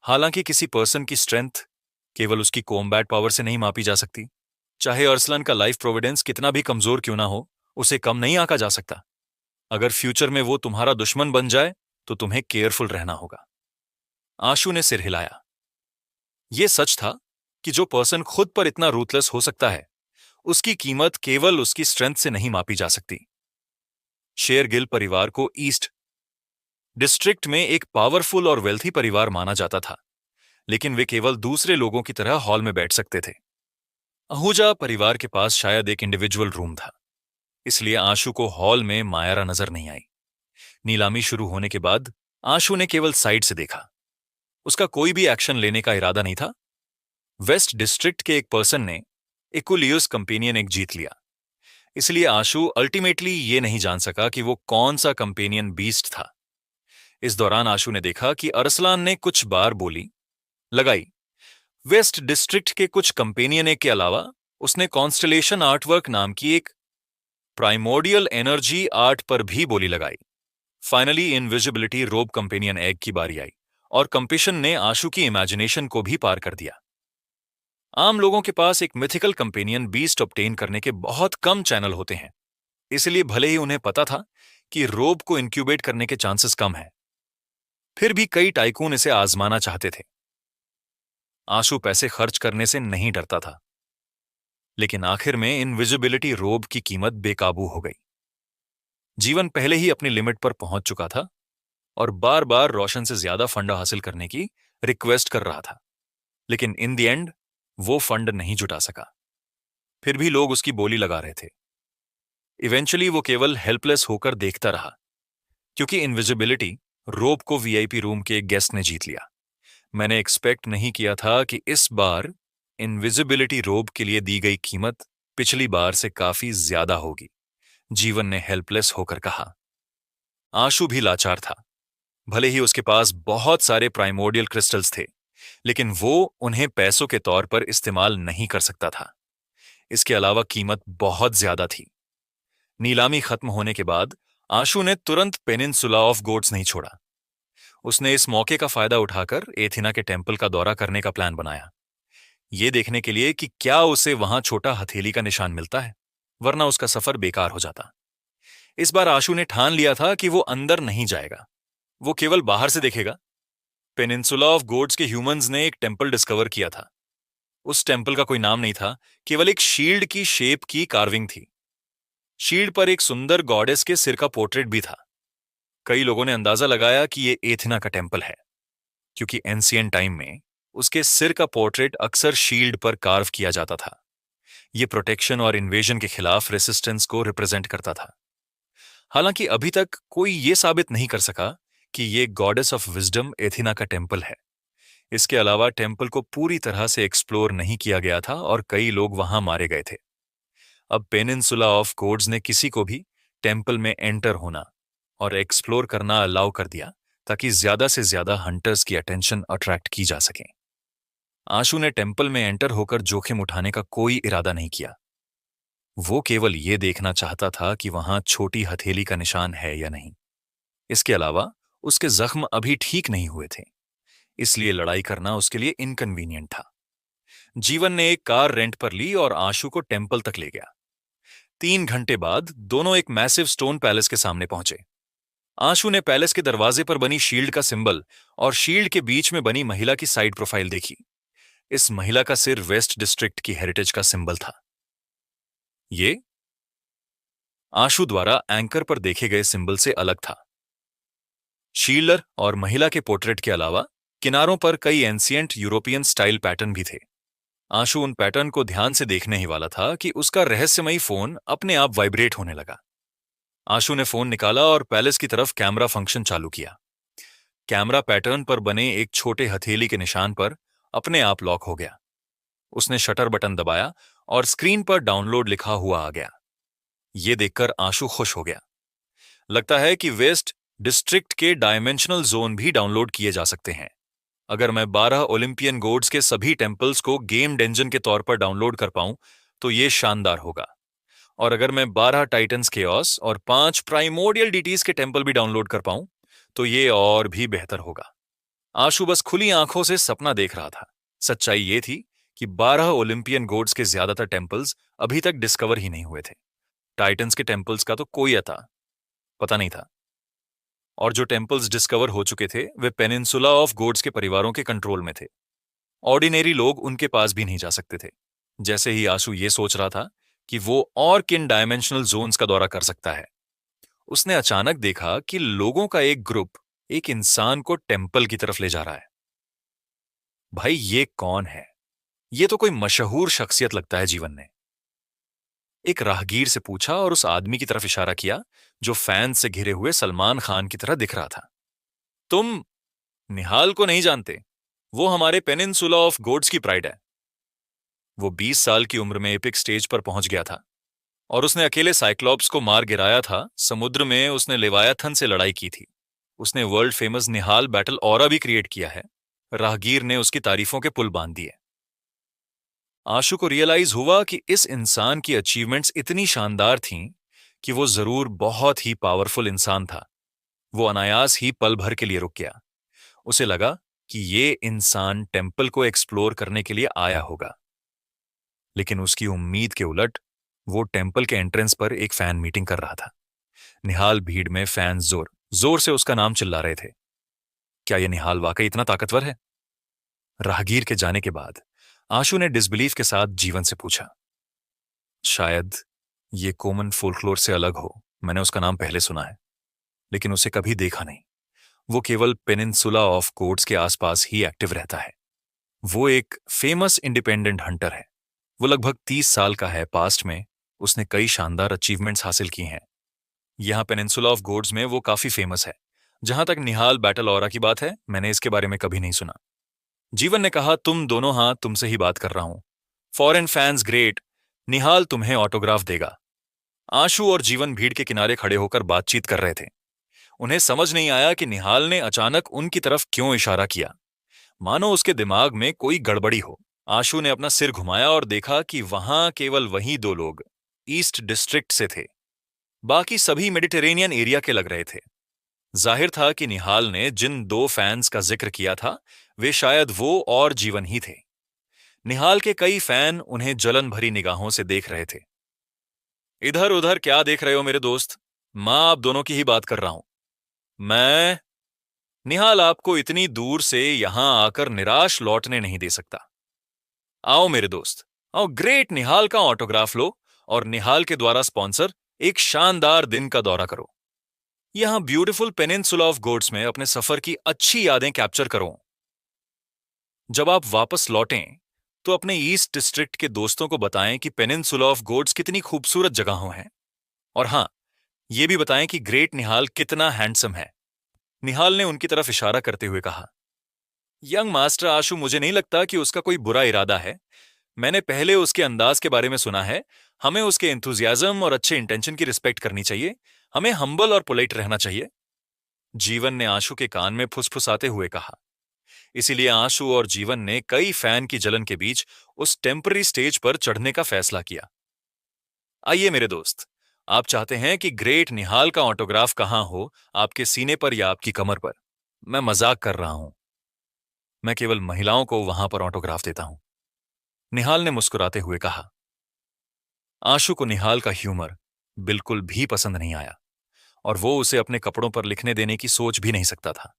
हालांकि किसी पर्सन की स्ट्रेंथ केवल उसकी कॉम्बैट पावर से नहीं मापी जा सकती। चाहे अरसलान का लाइफ प्रोविडेंस कितना भी कमजोर क्यों ना हो, उसे कम नहीं आंका जा सकता। अगर फ्यूचर में वो तुम्हारा दुश्मन बन जाए तो तुम्हें केयरफुल रहना होगा। आशु ने सिर हिलाया। यह सच था कि जो पर्सन खुद पर इतना रूथलेस हो सकता है, उसकी कीमत केवल उसकी स्ट्रेंथ से नहीं मापी जा सकती। शेरगिल परिवार को ईस्ट डिस्ट्रिक्ट में एक पावरफुल और वेल्थी परिवार माना जाता था, लेकिन वे केवल दूसरे लोगों की तरह हॉल में बैठ सकते थे। आहूजा परिवार के पास शायद एक इंडिविजुअल रूम था, इसलिए आशु को हॉल में मायारा नजर नहीं आई। नीलामी शुरू होने के बाद आशु ने केवल साइड से देखा। उसका कोई भी एक्शन लेने का इरादा नहीं था। वेस्ट डिस्ट्रिक्ट के एक पर्सन ने इकुलियस कंपेनियन एक जीत लिया, इसलिए आशु अल्टीमेटली ये नहीं जान सका कि वो कौन सा कंपेनियन बीस्ट था। इस दौरान आशु ने देखा कि अरसलान ने कुछ बार बोली लगाई। वेस्ट डिस्ट्रिक्ट के कुछ कंपेनियन के अलावा उसने कॉन्स्टलेशन आर्टवर्क नाम की एक प्राइमोर्डियल एनर्जी आर्ट पर भी बोली लगाई। फाइनली इनविजिबिलिटी रोब कंपेनियन एग की बारी आई और कंपटीशन ने आशु की इमेजिनेशन को भी पार कर दिया। आम लोगों के पास एक मिथिकल कंपेनियन बीस्ट ऑब्टेन करने के बहुत कम चैनल होते हैं, इसलिए भले ही उन्हें पता था कि रोब को इंक्यूबेट करने के चांसेस कम हैं, फिर भी कई टाइकून इसे आजमाना चाहते थे। आशु पैसे खर्च करने से नहीं डरता था, लेकिन आखिर में इनविजिबिलिटी रोब की कीमत बेकाबू हो गई। जीवन पहले ही अपनी लिमिट पर पहुंच चुका था और बार बार रोशन से ज्यादा फंड हासिल करने की रिक्वेस्ट कर रहा था, लेकिन इन द एंड वो फंड नहीं जुटा सका। फिर भी लोग उसकी बोली लगा रहे थे। इवेंचुअली वो केवल हेल्पलेस होकर देखता रहा, क्योंकि इनविजिबिलिटी रोब को वीआईपी रूम के एक गेस्ट ने जीत लिया। मैंने एक्सपेक्ट नहीं किया था कि इस बार इनविजिबिलिटी रोब के लिए दी गई कीमत पिछली बार से काफी ज्यादा होगी, जीवन ने हेल्पलेस होकर कहा। आशु भी लाचार था। भले ही उसके पास बहुत सारे प्राइमोर्डियल क्रिस्टल्स थे, लेकिन वो उन्हें पैसों के तौर पर इस्तेमाल नहीं कर सकता था। इसके अलावा कीमत बहुत ज्यादा थी। नीलामी खत्म होने के बाद आशु ने तुरंत पेनिनसुला ऑफ गोड्स नहीं छोड़ा। उसने इस मौके का फायदा उठाकर एथिना के टेम्पल का दौरा करने का प्लान बनाया, ये देखने के लिए कि क्या उसे वहां छोटा हथेली का निशान मिलता है, वरना उसका सफर बेकार हो जाता। इस बार आशु ने ठान लिया था कि वो अंदर नहीं जाएगा, वो केवल बाहर से देखेगा। पेनिनसुला ऑफ गोड्स के ह्यूमंस ने एक टेम्पल डिस्कवर किया था। उस टेम्पल का कोई नाम नहीं था, केवल एक शील्ड की शेप की कार्विंग थी। शील्ड पर एक सुंदर गॉडेस के सिर का पोर्ट्रेट भी था। कई लोगों ने अंदाजा लगाया कि यह एथिना का टेम्पल है, क्योंकि एंशिएंट टाइम में उसके सिर का पोर्ट्रेट अक्सर शील्ड पर कार्व किया जाता था। यह प्रोटेक्शन और इन्वेजन के खिलाफ रेसिस्टेंस को रिप्रेजेंट करता था। हालांकि अभी तक कोई यह साबित नहीं कर सका कि यह गॉडेस ऑफ विजडम एथिना का टेम्पल है। इसके अलावा टेम्पल को पूरी तरह से एक्सप्लोर नहीं किया गया था और कई लोग वहां मारे गए थे। अब पेनिनसुला ऑफ गोड्स ने किसी को भी टेम्पल में एंटर होना और एक्सप्लोर करना अलाउ कर दिया, ताकि ज्यादा से ज्यादा हंटर्स की अटेंशन अट्रैक्ट की जा सके। आशु ने टेम्पल में एंटर होकर जोखिम उठाने का कोई इरादा नहीं किया। वो केवल ये देखना चाहता था कि वहां छोटी हथेली का निशान है या नहीं। इसके अलावा उसके जख्म अभी ठीक नहीं हुए थे, इसलिए लड़ाई करना उसके लिए इनकन्वीनियंट था। जीवन ने एक कार रेंट पर ली और आशु को टेम्पल तक ले गया। 3 घंटे बाद दोनों एक मैसिव स्टोन पैलेस के सामने पहुंचे। आशु ने पैलेस के दरवाजे पर बनी शील्ड का सिंबल और शील्ड के बीच में बनी महिला की साइड प्रोफाइल देखी। इस महिला का सिर वेस्ट डिस्ट्रिक्ट की हेरिटेज का सिंबल था। ये आशु द्वारा एंकर पर देखे गए सिंबल से अलग था। शील्डर और महिला के पोर्ट्रेट के अलावा किनारों पर कई एंशिएंट यूरोपियन स्टाइल पैटर्न भी थे। आशु उन पैटर्न को ध्यान से देखने ही वाला था कि उसका रहस्यमयी फोन अपने आप वाइब्रेट होने लगा। आशु ने फोन निकाला और पैलेस की तरफ कैमरा फंक्शन चालू किया। कैमरा पैटर्न पर बने एक छोटे हथेली के निशान पर अपने आप लॉक हो गया। उसने शटर बटन दबाया और स्क्रीन पर डाउनलोड लिखा हुआ आ गया। यह देखकर आशु खुश हो गया। लगता है कि वेस्ट डिस्ट्रिक्ट के डायमेंशनल जोन भी डाउनलोड किए जा सकते हैं। अगर मैं 12 ओलंपियन गोड्स के सभी टेम्पल्स को गेम डेंजन के तौर पर डाउनलोड कर पाऊं तो यह शानदार होगा। और अगर मैं 12 टाइटन्स केओस और 5 प्राइमोर्डियल डीटीज के टेम्पल भी डाउनलोड कर पाऊं तो यह और भी बेहतर होगा। आशु बस खुली आंखों से सपना देख रहा था। सच्चाई यह थी कि 12 ओलंपियन गोड्स के ज्यादातर टेम्पल्स अभी तक डिस्कवर ही नहीं हुए थे। टाइटन्स के टेम्पल्स का तो कोई पता नहीं था, और जो टेम्पल्स डिस्कवर हो चुके थे वे पेनिनसुला ऑफ गोड्स के परिवारों के कंट्रोल में थे। ऑर्डिनरी लोग उनके पास भी नहीं जा सकते थे। जैसे ही आशु ये सोच रहा था कि वो और किन डायमेंशनल जोन्स का दौरा कर सकता है, उसने अचानक देखा कि लोगों का एक ग्रुप एक इंसान को टेम्पल की तरफ ले जा रहा है। भाई ये कौन है? ये तो कोई मशहूर शख्सियत लगता है, जीवन ने एक राहगीर से पूछा और उस आदमी की तरफ इशारा किया जो फैंस से घिरे हुए सलमान खान की तरह दिख रहा था। तुम निहाल को नहीं जानते? वो हमारे पेनिनसुला ऑफ गोड्स की प्राइड है। वो 20 साल की उम्र में एपिक स्टेज पर पहुंच गया था और उसने अकेले साइक्लॉप्स को मार गिराया था। समुद्र में उसने लेवायाथन से लड़ाई की थी। उसने वर्ल्ड फेमस निहाल बैटल ऑरा भी क्रिएट किया है। राहगीर ने उसकी तारीफों के पुल बांध दिए। आशु को रियलाइज हुआ कि इस इंसान की अचीवमेंट्स इतनी शानदार थीं कि वो जरूर बहुत ही पावरफुल इंसान था। वो अनायास ही पल भर के लिए रुक गया। उसे लगा कि ये इंसान टेम्पल को एक्सप्लोर करने के लिए आया होगा। लेकिन उसकी उम्मीद के उलट वो टेम्पल के एंट्रेंस पर एक फैन मीटिंग कर रहा था। निहाल भीड़ में फैंस जोर जोर से उसका नाम चिल्ला रहे थे। क्या यह निहाल वाकई इतना ताकतवर है? राहगीर के जाने के बाद आशु ने डिसबिलीफ के साथ जीवन से पूछा, शायद ये कॉमन फोल्कलोर से अलग हो। मैंने उसका नाम पहले सुना है, लेकिन उसे कभी देखा नहीं। वो केवल पेनिनसुला ऑफ कोर्ट्स के आसपास ही एक्टिव रहता है। वो एक फेमस इंडिपेंडेंट हंटर है। वो लगभग 30 साल का है। पास्ट में उसने कई शानदार अचीवमेंट्स हासिल की हैं। यहां पेनिनसुला ऑफ गोड्स में वो काफी फेमस है। जहां तक निहाल बैटल ऑरा की बात है, मैंने इसके बारे में कभी नहीं सुना। जीवन ने कहा, तुम दोनों, हाँ तुमसे ही बात कर रहा हूं। फॉरेन फैंस ग्रेट, निहाल तुम्हें ऑटोग्राफ देगा। आशु और जीवन भीड़ के किनारे खड़े होकर बातचीत कर रहे थे। उन्हें समझ नहीं आया कि निहाल ने अचानक उनकी तरफ क्यों इशारा किया, मानो उसके दिमाग में कोई गड़बड़ी हो। आशु ने अपना सिर घुमाया और देखा कि वहां केवल वही दो लोग ईस्ट डिस्ट्रिक्ट से थे। बाकी सभी मेडिटेरेनियन एरिया के लग रहे थे। जाहिर था कि निहाल ने जिन दो फैंस का जिक्र किया था वे शायद वो और जीवन ही थे। निहाल के कई फैन उन्हें जलन भरी निगाहों से देख रहे थे। इधर उधर क्या देख रहे हो मेरे दोस्त? मां आप दोनों की ही बात कर रहा हूं। मैं निहाल आपको इतनी दूर से यहां आकर निराश लौटने नहीं दे सकता। आओ मेरे दोस्त, आओ ग्रेट निहाल का ऑटोग्राफ लो और निहाल के द्वारा स्पॉन्सर एक शानदार दिन का दौरा करो। यहां ब्यूटीफुल पेनिनसुला ऑफ गोड्स में अपने सफर की अच्छी यादें कैप्चर करो। जब आप वापस लौटें तो अपने ईस्ट डिस्ट्रिक्ट के दोस्तों को बताएं कि पेनिनसुला ऑफ गोड्स कितनी खूबसूरत जगहों हैं। और हां, यह भी बताएं कि ग्रेट निहाल कितना हैंडसम है। निहाल ने उनकी तरफ इशारा करते हुए कहा, यंग मास्टर आशु, मुझे नहीं लगता कि उसका कोई बुरा इरादा है। मैंने पहले उसके अंदाज के बारे में सुना है। हमें उसके एंथुजियाज्म और अच्छे इंटेंशन की रिस्पेक्ट करनी चाहिए। हमें हम्बल और पोलाइट रहना चाहिए। जीवन ने आशु के कान में फुसफुसाते हुए कहा। इसीलिए आशु और जीवन ने कई फैन की जलन के बीच उस टेम्पररी स्टेज पर चढ़ने का फैसला किया। आइए मेरे दोस्त, आप चाहते हैं कि ग्रेट निहाल का ऑटोग्राफ कहां हो, आपके सीने पर या आपकी कमर पर? मैं मजाक कर रहा हूं। मैं केवल महिलाओं को वहां पर ऑटोग्राफ देता हूं, निहाल ने मुस्कुराते हुए कहा। आशु को निहाल का ह्यूमर बिल्कुल भी पसंद नहीं आया और वो उसे अपने कपड़ों पर लिखने देने की सोच भी नहीं सकता था।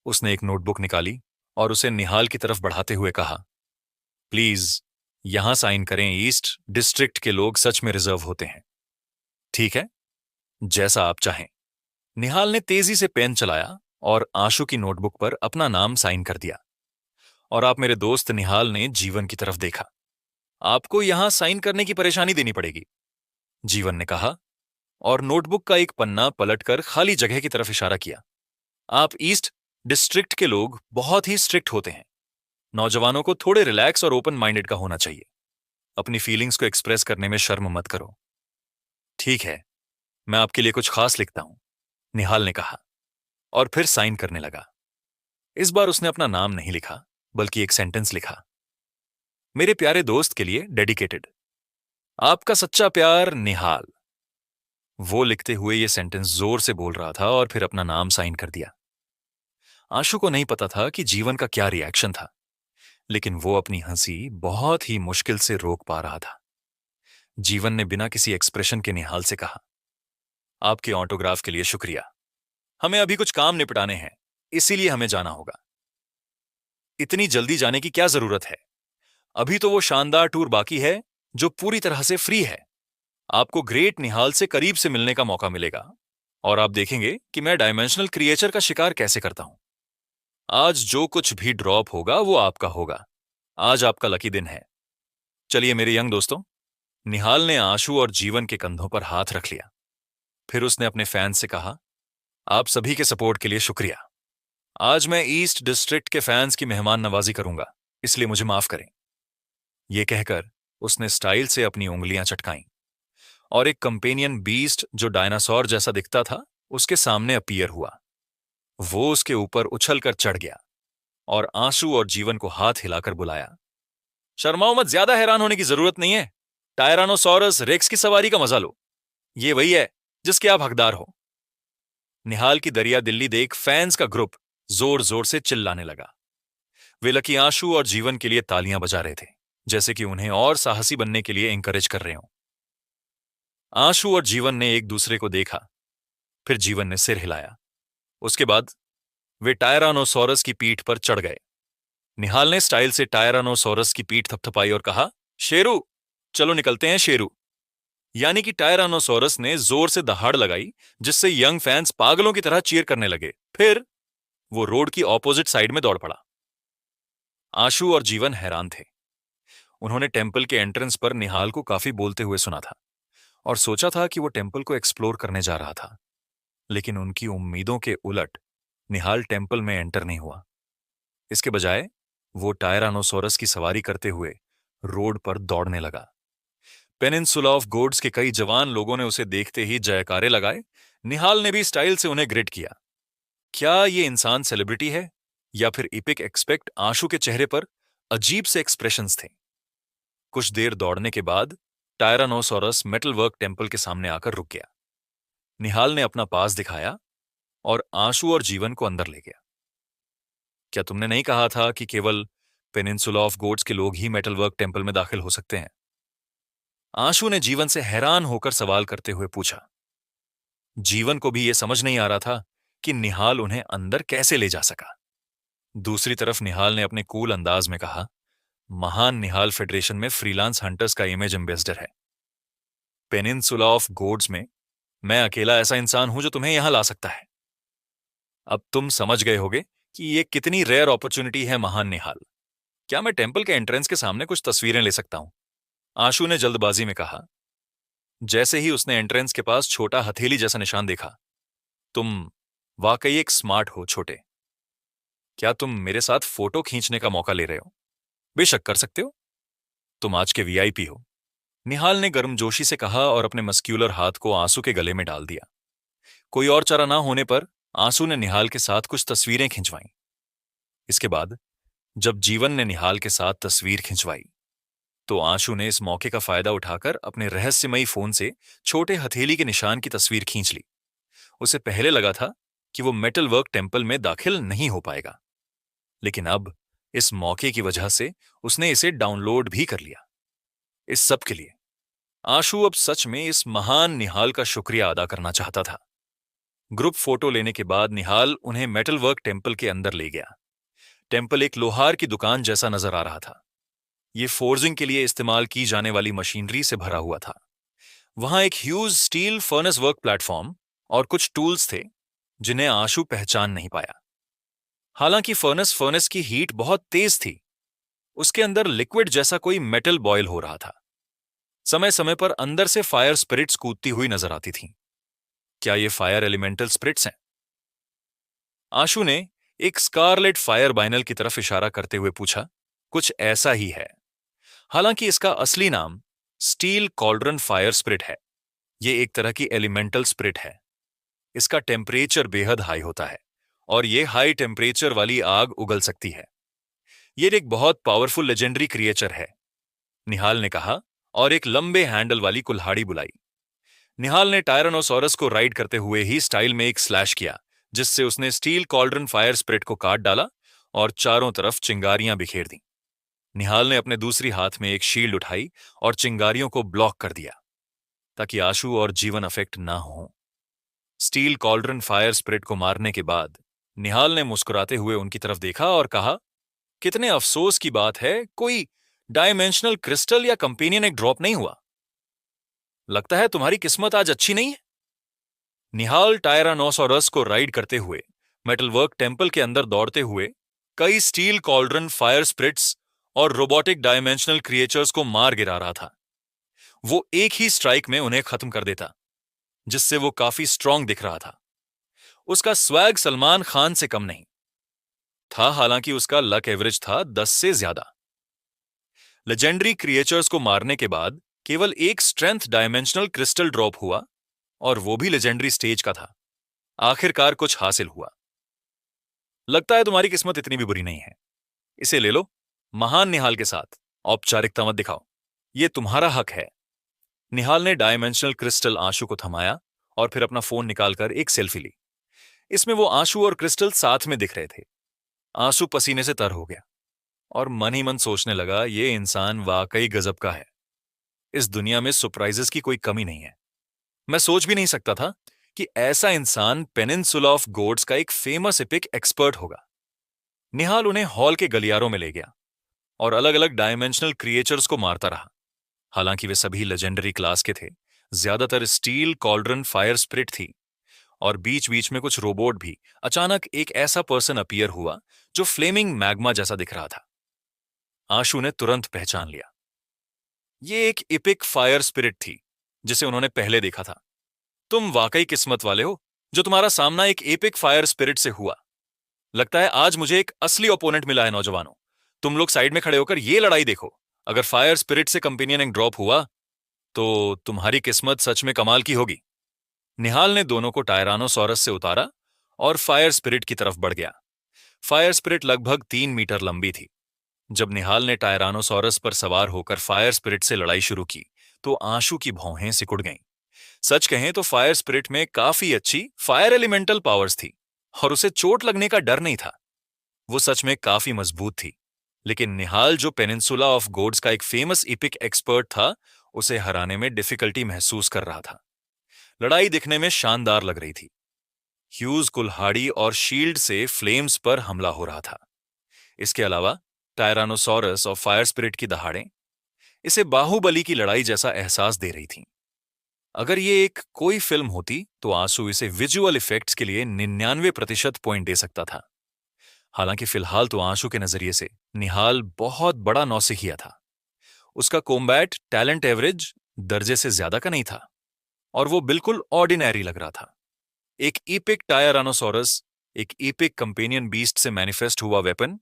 उसने एक नोटबुक निकाली और उसे निहाल की तरफ बढ़ाते हुए कहा, प्लीज यहां साइन करें। ईस्ट डिस्ट्रिक्ट के लोग सच में रिजर्व होते हैं। ठीक है, जैसा आप चाहें। निहाल ने तेजी से पेन चलाया और आशु की नोटबुक पर अपना नाम साइन कर दिया। और आप मेरे दोस्त, निहाल ने जीवन की तरफ देखा, आपको यहां साइन करने की परेशानी देनी पड़ेगी, जीवन ने कहा और नोटबुक का एक पन्ना पलटकर खाली जगह की तरफ इशारा किया। आप ईस्ट डिस्ट्रिक्ट के लोग बहुत ही स्ट्रिक्ट होते हैं। नौजवानों को थोड़े रिलैक्स और ओपन माइंडेड का होना चाहिए। अपनी फीलिंग्स को एक्सप्रेस करने में शर्म मत करो। ठीक है, मैं आपके लिए कुछ खास लिखता हूं, निहाल ने कहा और फिर साइन करने लगा। इस बार उसने अपना नाम नहीं लिखा, बल्कि एक सेंटेंस लिखा, मेरे प्यारे दोस्त के लिए डेडिकेटेड, आपका सच्चा प्यार निहाल। वो लिखते हुए ये सेंटेंस जोर से बोल रहा था और फिर अपना नाम साइन कर दिया। आशु को नहीं पता था कि जीवन का क्या रिएक्शन था, लेकिन वो अपनी हंसी बहुत ही मुश्किल से रोक पा रहा था। जीवन ने बिना किसी एक्सप्रेशन के निहाल से कहा, आपके ऑटोग्राफ के लिए शुक्रिया। हमें अभी कुछ काम निपटाने हैं, इसीलिए हमें जाना होगा। इतनी जल्दी जाने की क्या जरूरत है? अभी तो वो शानदार टूर बाकी है जो पूरी तरह से फ्री है। आपको ग्रेट निहाल से करीब से मिलने का मौका मिलेगा और आप देखेंगे कि मैं डायमेंशनल क्रिएचर का शिकार कैसे करता हूं। आज जो कुछ भी ड्रॉप होगा वो आपका होगा। आज आपका लकी दिन है। चलिए मेरे यंग दोस्तों। निहाल ने आशु और जीवन के कंधों पर हाथ रख लिया। फिर उसने अपने फैंस से कहा, आप सभी के सपोर्ट के लिए शुक्रिया। आज मैं ईस्ट डिस्ट्रिक्ट के फैंस की मेहमान नवाजी करूंगा, इसलिए मुझे माफ करें। यह कहकर उसने स्टाइल से अपनी उंगलियां चटकाईं और एक कंपेनियन बीस्ट जो डायनासोर जैसा दिखता था उसके सामने अपीयर हुआ। वो उसके ऊपर उछलकर चढ़ गया और आंसू और जीवन को हाथ हिलाकर बुलाया। शर्माओ मत, ज्यादा हैरान होने की जरूरत नहीं है। टायरानोसॉरस रेक्स की सवारी का मजा लो। ये वही है जिसके आप हकदार हो। निहाल की दरिया दिल्ली देख फैंस का ग्रुप जोर जोर से चिल्लाने लगा। वे लकी आशु और जीवन के लिए तालियां बजा रहे थे, जैसे कि उन्हें और साहसी बनने के लिए इंकरेज कर रहे हों। आशु और जीवन ने एक दूसरे को देखा, फिर जीवन ने सिर हिलाया। उसके बाद वे टायरानोसोरस की पीठ पर चढ़ गए। निहाल ने स्टाइल से टायरानोसोरस की पीठ थपथपाई और कहा, शेरू, चलो निकलते हैं शेरू। यानी कि टायरानोसोरस ने जोर से दहाड़ लगाई, जिससे यंग फैंस पागलों की तरह चीयर करने लगे। फिर वो रोड की ऑपोजिट साइड में दौड़ पड़ा। आशु और जीवन हैरान थे। उन्होंने टेंपल के एंट्रेंस पर निहाल को काफी बोलते हुए सुना था और सोचा था कि वो टेंपल को एक्सप्लोर करने जा रहा था। लेकिन उनकी उम्मीदों के उलट निहाल टेंपल में एंटर नहीं हुआ। इसके बजाय वो टायरानोसोरस की सवारी करते हुए रोड पर दौड़ने लगा। पेनिनसुला ऑफ गोड्स के कई जवान लोगों ने उसे देखते ही जयकारे लगाए। निहाल ने भी स्टाइल से उन्हें ग्रेट किया। क्या ये इंसान सेलिब्रिटी है या फिर इपिक एक्सपेक्ट? आशु के चेहरे पर अजीब से एक्सप्रेशंस थे। कुछ देर दौड़ने के बाद टायरानोसोरस मेटल वर्क टेंपल के सामने आकर रुक गया। निहाल ने अपना पास दिखाया और आशु और जीवन को अंदर ले गया। क्या तुमने नहीं कहा था कि केवल पेनिनसुला ऑफ गोड्स के लोग ही मेटल वर्क टेंपल में दाखिल हो सकते हैं? आशु ने जीवन से हैरान होकर सवाल करते हुए पूछा। जीवन को भी यह समझ नहीं आ रहा था कि निहाल उन्हें अंदर कैसे ले जा सका। दूसरी तरफ निहाल ने अपने कूल अंदाज में कहा, महान निहाल फेडरेशन में फ्रीलांस हंटर्स का इमेज एम्बेसडर है। पेनिनसुला ऑफ गोड्स में मैं अकेला ऐसा इंसान हूं जो तुम्हें यहां ला सकता है। अब तुम समझ गए होगे कि यह कितनी रेयर अपॉर्चुनिटी है महान निहाल। क्या मैं टेंपल के एंट्रेंस के सामने कुछ तस्वीरें ले सकता हूं? आशु ने जल्दबाजी में कहा। जैसे ही उसने एंट्रेंस के पास छोटा हथेली जैसा निशान देखा, तुम वाकई एक स्मार्ट हो छोटे। क्या तुम मेरे साथ फोटो खींचने का मौका ले रहे हो? बेशक कर सकते हो, तुम आज के वीआईपी हो। निहाल ने गर्मजोशी से कहा और अपने मस्क्यूलर हाथ को आंसू के गले में डाल दिया। कोई और चारा ना होने पर आंसू ने निहाल के साथ कुछ तस्वीरें खिंचवाईं। इसके बाद जब जीवन ने निहाल के साथ तस्वीर खिंचवाई तो आंसू ने इस मौके का फायदा उठाकर अपने रहस्यमयी फोन से छोटे हथेली के निशान की तस्वीर खींच ली। उसे पहले लगा था कि वो मेटल वर्क टेंपल में दाखिल नहीं हो पाएगा, लेकिन अब इस मौके की वजह से उसने इसे डाउनलोड भी कर लिया। इस सब के लिए आशु अब सच में इस महान निहाल का शुक्रिया अदा करना चाहता था। ग्रुप फोटो लेने के बाद निहाल उन्हें मेटल वर्क टेंपल के अंदर ले गया। टेंपल एक लोहार की दुकान जैसा नजर आ रहा था। ये फोर्जिंग के लिए इस्तेमाल की जाने वाली मशीनरी से भरा हुआ था। वहां एक huge steel furnace work platform और कुछ टूल्स थे जिन्हें आशु पहचान नहीं पाया। हालांकि फर्नेस की हीट बहुत तेज थी। उसके अंदर लिक्विड जैसा कोई मेटल बॉयल हो रहा था। समय समय पर अंदर से फायर स्पिरिट्स कूदती हुई नजर आती थीं। क्या ये फायर एलिमेंटल स्पिरिट्स हैं? आशु ने एक स्कारलेट फायर बाइनल की तरफ इशारा करते हुए पूछा। कुछ ऐसा ही है। हालांकि इसका असली नाम स्टील कॉल्ड्रन फायर स्पिरिट है। यह एक तरह की एलिमेंटल स्पिरिट है। इसका टेम्परेचर बेहद हाई होता है और यह हाई टेम्परेचर वाली आग उगल सकती है। यह एक बहुत पावरफुल लेजेंडरी क्रिएचर है, निहाल ने कहा और एक लंबे हैंडल वाली कुल्हाड़ी बुलाई। निहाल ने टायरानोसोरस को राइड करते हुए ही स्टाइल में एक स्लैश किया, जिससे उसने स्टील कॉल्ड्रन फायर स्पिरिट को काट डाला और चारों तरफ चिंगारियां बिखेर दी। निहाल ने अपने दूसरी हाथ में एक शील्ड उठाई और चिंगारियों को ब्लॉक कर दिया ताकि आशु और जीवन अफेक्ट ना हो। स्टील कॉल्ड्रन फायर स्पिरिट को मारने के बाद निहाल ने मुस्कुराते हुए उनकी तरफ देखा और कहा, कितने अफसोस की बात है कोई डायमेंशनल क्रिस्टल या कंपेनियन एक ड्रॉप नहीं हुआ। लगता है तुम्हारी किस्मत आज अच्छी नहीं है। निहाल टायरानोसोरस को राइड करते हुए मेटल वर्क टेंपल के अंदर दौड़ते हुए कई स्टील कॉल्ड्रन फायर स्पिरिट्स और रोबोटिक डायमेंशनल क्रिएचर्स को मार गिरा रहा था। वो एक ही स्ट्राइक में उन्हें खत्म कर देता, जिससे वो काफी स्ट्रांग दिख रहा था। उसका स्वैग सलमान खान से कम नहीं था। हालांकि उसका लक एवरेज था 10 से ज्यादा। लेजेंडरी क्रिएचर्स को मारने के बाद केवल एक स्ट्रेंथ डायमेंशनल क्रिस्टल ड्रॉप हुआ और वो भी लेजेंडरी स्टेज का था। आखिरकार कुछ हासिल हुआ। लगता है तुम्हारी किस्मत इतनी भी बुरी नहीं है। इसे ले लो। महान निहाल के साथ औपचारिकता मत दिखाओ, ये तुम्हारा हक है। निहाल ने डायमेंशनल क्रिस्टल आशु को थमाया और फिर अपना फोन निकालकर एक सेल्फी ली। इसमें वो आंसू और क्रिस्टल साथ में दिख रहे थे। आंसू पसीने से तर हो गया और मन ही मन सोचने लगा, ये इंसान वाकई गजब का है। इस दुनिया में सरप्राइजेस की कोई कमी नहीं है। मैं सोच भी नहीं सकता था कि ऐसा इंसान पेनिनसुला ऑफ गोड्स का एक फेमस एपिक एक्सपर्ट होगा। निहाल उन्हें हॉल के गलियारों में ले गया और अलग अलग डायमेंशनल क्रिएचर्स को मारता रहा। हालांकि वे सभी लेजेंडरी क्लास के थे। ज्यादातर स्टील कॉल्ड्रन फायर स्पिरिट थी और बीच बीच में कुछ रोबोट भी। अचानक एक ऐसा पर्सन अपीयर हुआ जो फ्लेमिंग मैग्मा जैसा दिख रहा था। आशु ने तुरंत पहचान लिया। ये एक इपिक फायर स्पिरिट थी जिसे उन्होंने पहले देखा था। तुम वाकई किस्मत वाले हो जो तुम्हारा सामना एक एपिक फायर स्पिरिट से हुआ। लगता है आज मुझे एक असली ओपोनेंट मिला है। नौजवानों, तुम लोग साइड में खड़े होकर ये लड़ाई देखो। अगर फायर स्पिरिट से कंपेनियन ड्रॉप हुआ तो तुम्हारी किस्मत सच में कमाल की होगी। निहाल ने दोनों को टायरानोसॉरस से उतारा और फायर स्पिरिट की तरफ बढ़ गया। फायर स्पिरिट लगभग 3 मीटर लंबी थी। जब निहाल ने टायरानोसॉरस पर सवार होकर फायर स्पिरिट से लड़ाई शुरू की तो आंसू की भौहें सिकुड़ गईं। सच कहें तो फायर स्पिरिट में काफी अच्छी फायर एलिमेंटल पावर्स थी और उसे चोट लगने का डर नहीं था। वो सच में काफी मजबूत थी। लेकिन निहाल, जो पेनिनसुला ऑफ गोड्स का एक फेमस इपिक एक्सपर्ट था, उसे हराने में डिफिकल्टी महसूस कर रहा था। लड़ाई दिखने में शानदार लग रही थी। ह्यूज कुल्हाड़ी और शील्ड से फ्लेम्स पर हमला हो रहा था। इसके अलावा टायरानोसॉरस और फायर स्पिरिट की दहाड़ें इसे बाहुबली की लड़ाई जैसा एहसास दे रही थीं। अगर ये एक कोई फिल्म होती तो आंसू इसे विजुअल इफेक्ट्स के लिए 99% पॉइंट दे सकता था। हालांकि फिलहाल तो आंसू के नजरिए से निहाल बहुत बड़ा नौसिखिया था। उसका कॉम्बैट टैलेंट एवरेज दर्जे से ज्यादा का नहीं था और वो बिल्कुल ऑर्डिनरी लग रहा था। एक इपिक टायरानोसॉरस, एक इपिक कंपेनियन बीस्ट से मैनिफेस्ट हुआ वेपन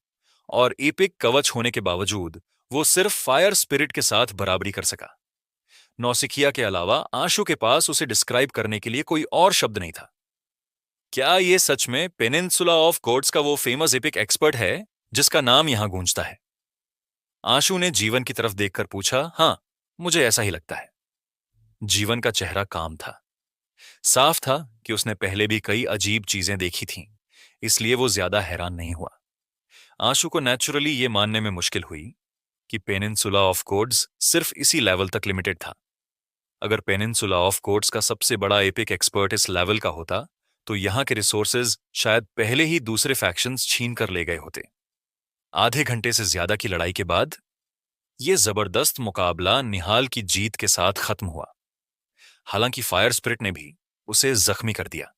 और इपिक कवच होने के बावजूद वो सिर्फ फायर स्पिरिट के साथ बराबरी कर सका। नौसिखिया के अलावा आंशु के पास उसे डिस्क्राइब करने के लिए कोई और शब्द नहीं था। क्या ये सच में पेनिनसुला ऑफ गोड्स का वो फेमस एपिक एक्सपर्ट है जिसका नाम यहां गूंजता है? आंशु ने जीवन की तरफ देखकर पूछा। हां, मुझे ऐसा ही लगता है। जीवन का चेहरा काम था। साफ था कि उसने पहले भी कई अजीब चीजें देखी थीं, इसलिए वो ज्यादा हैरान नहीं हुआ। आंशु को नेचुरली ये मानने में मुश्किल हुई कि पेनिनसुला ऑफ गोड्स सिर्फ इसी लेवल तक लिमिटेड था। अगर पेनिनसुला ऑफ गोड्स का सबसे बड़ा एपिक एक्सपर्ट इस लेवल का होता तो यहां के रिसोर्सेज शायद पहले ही दूसरे फैक्शंस छीन कर ले गए होते। आधे घंटे से ज्यादा की लड़ाई के बाद यह जबरदस्त मुकाबला निहाल की जीत के साथ खत्म हुआ। हालांकि फायर स्पिरिट ने भी उसे जख्मी कर दिया।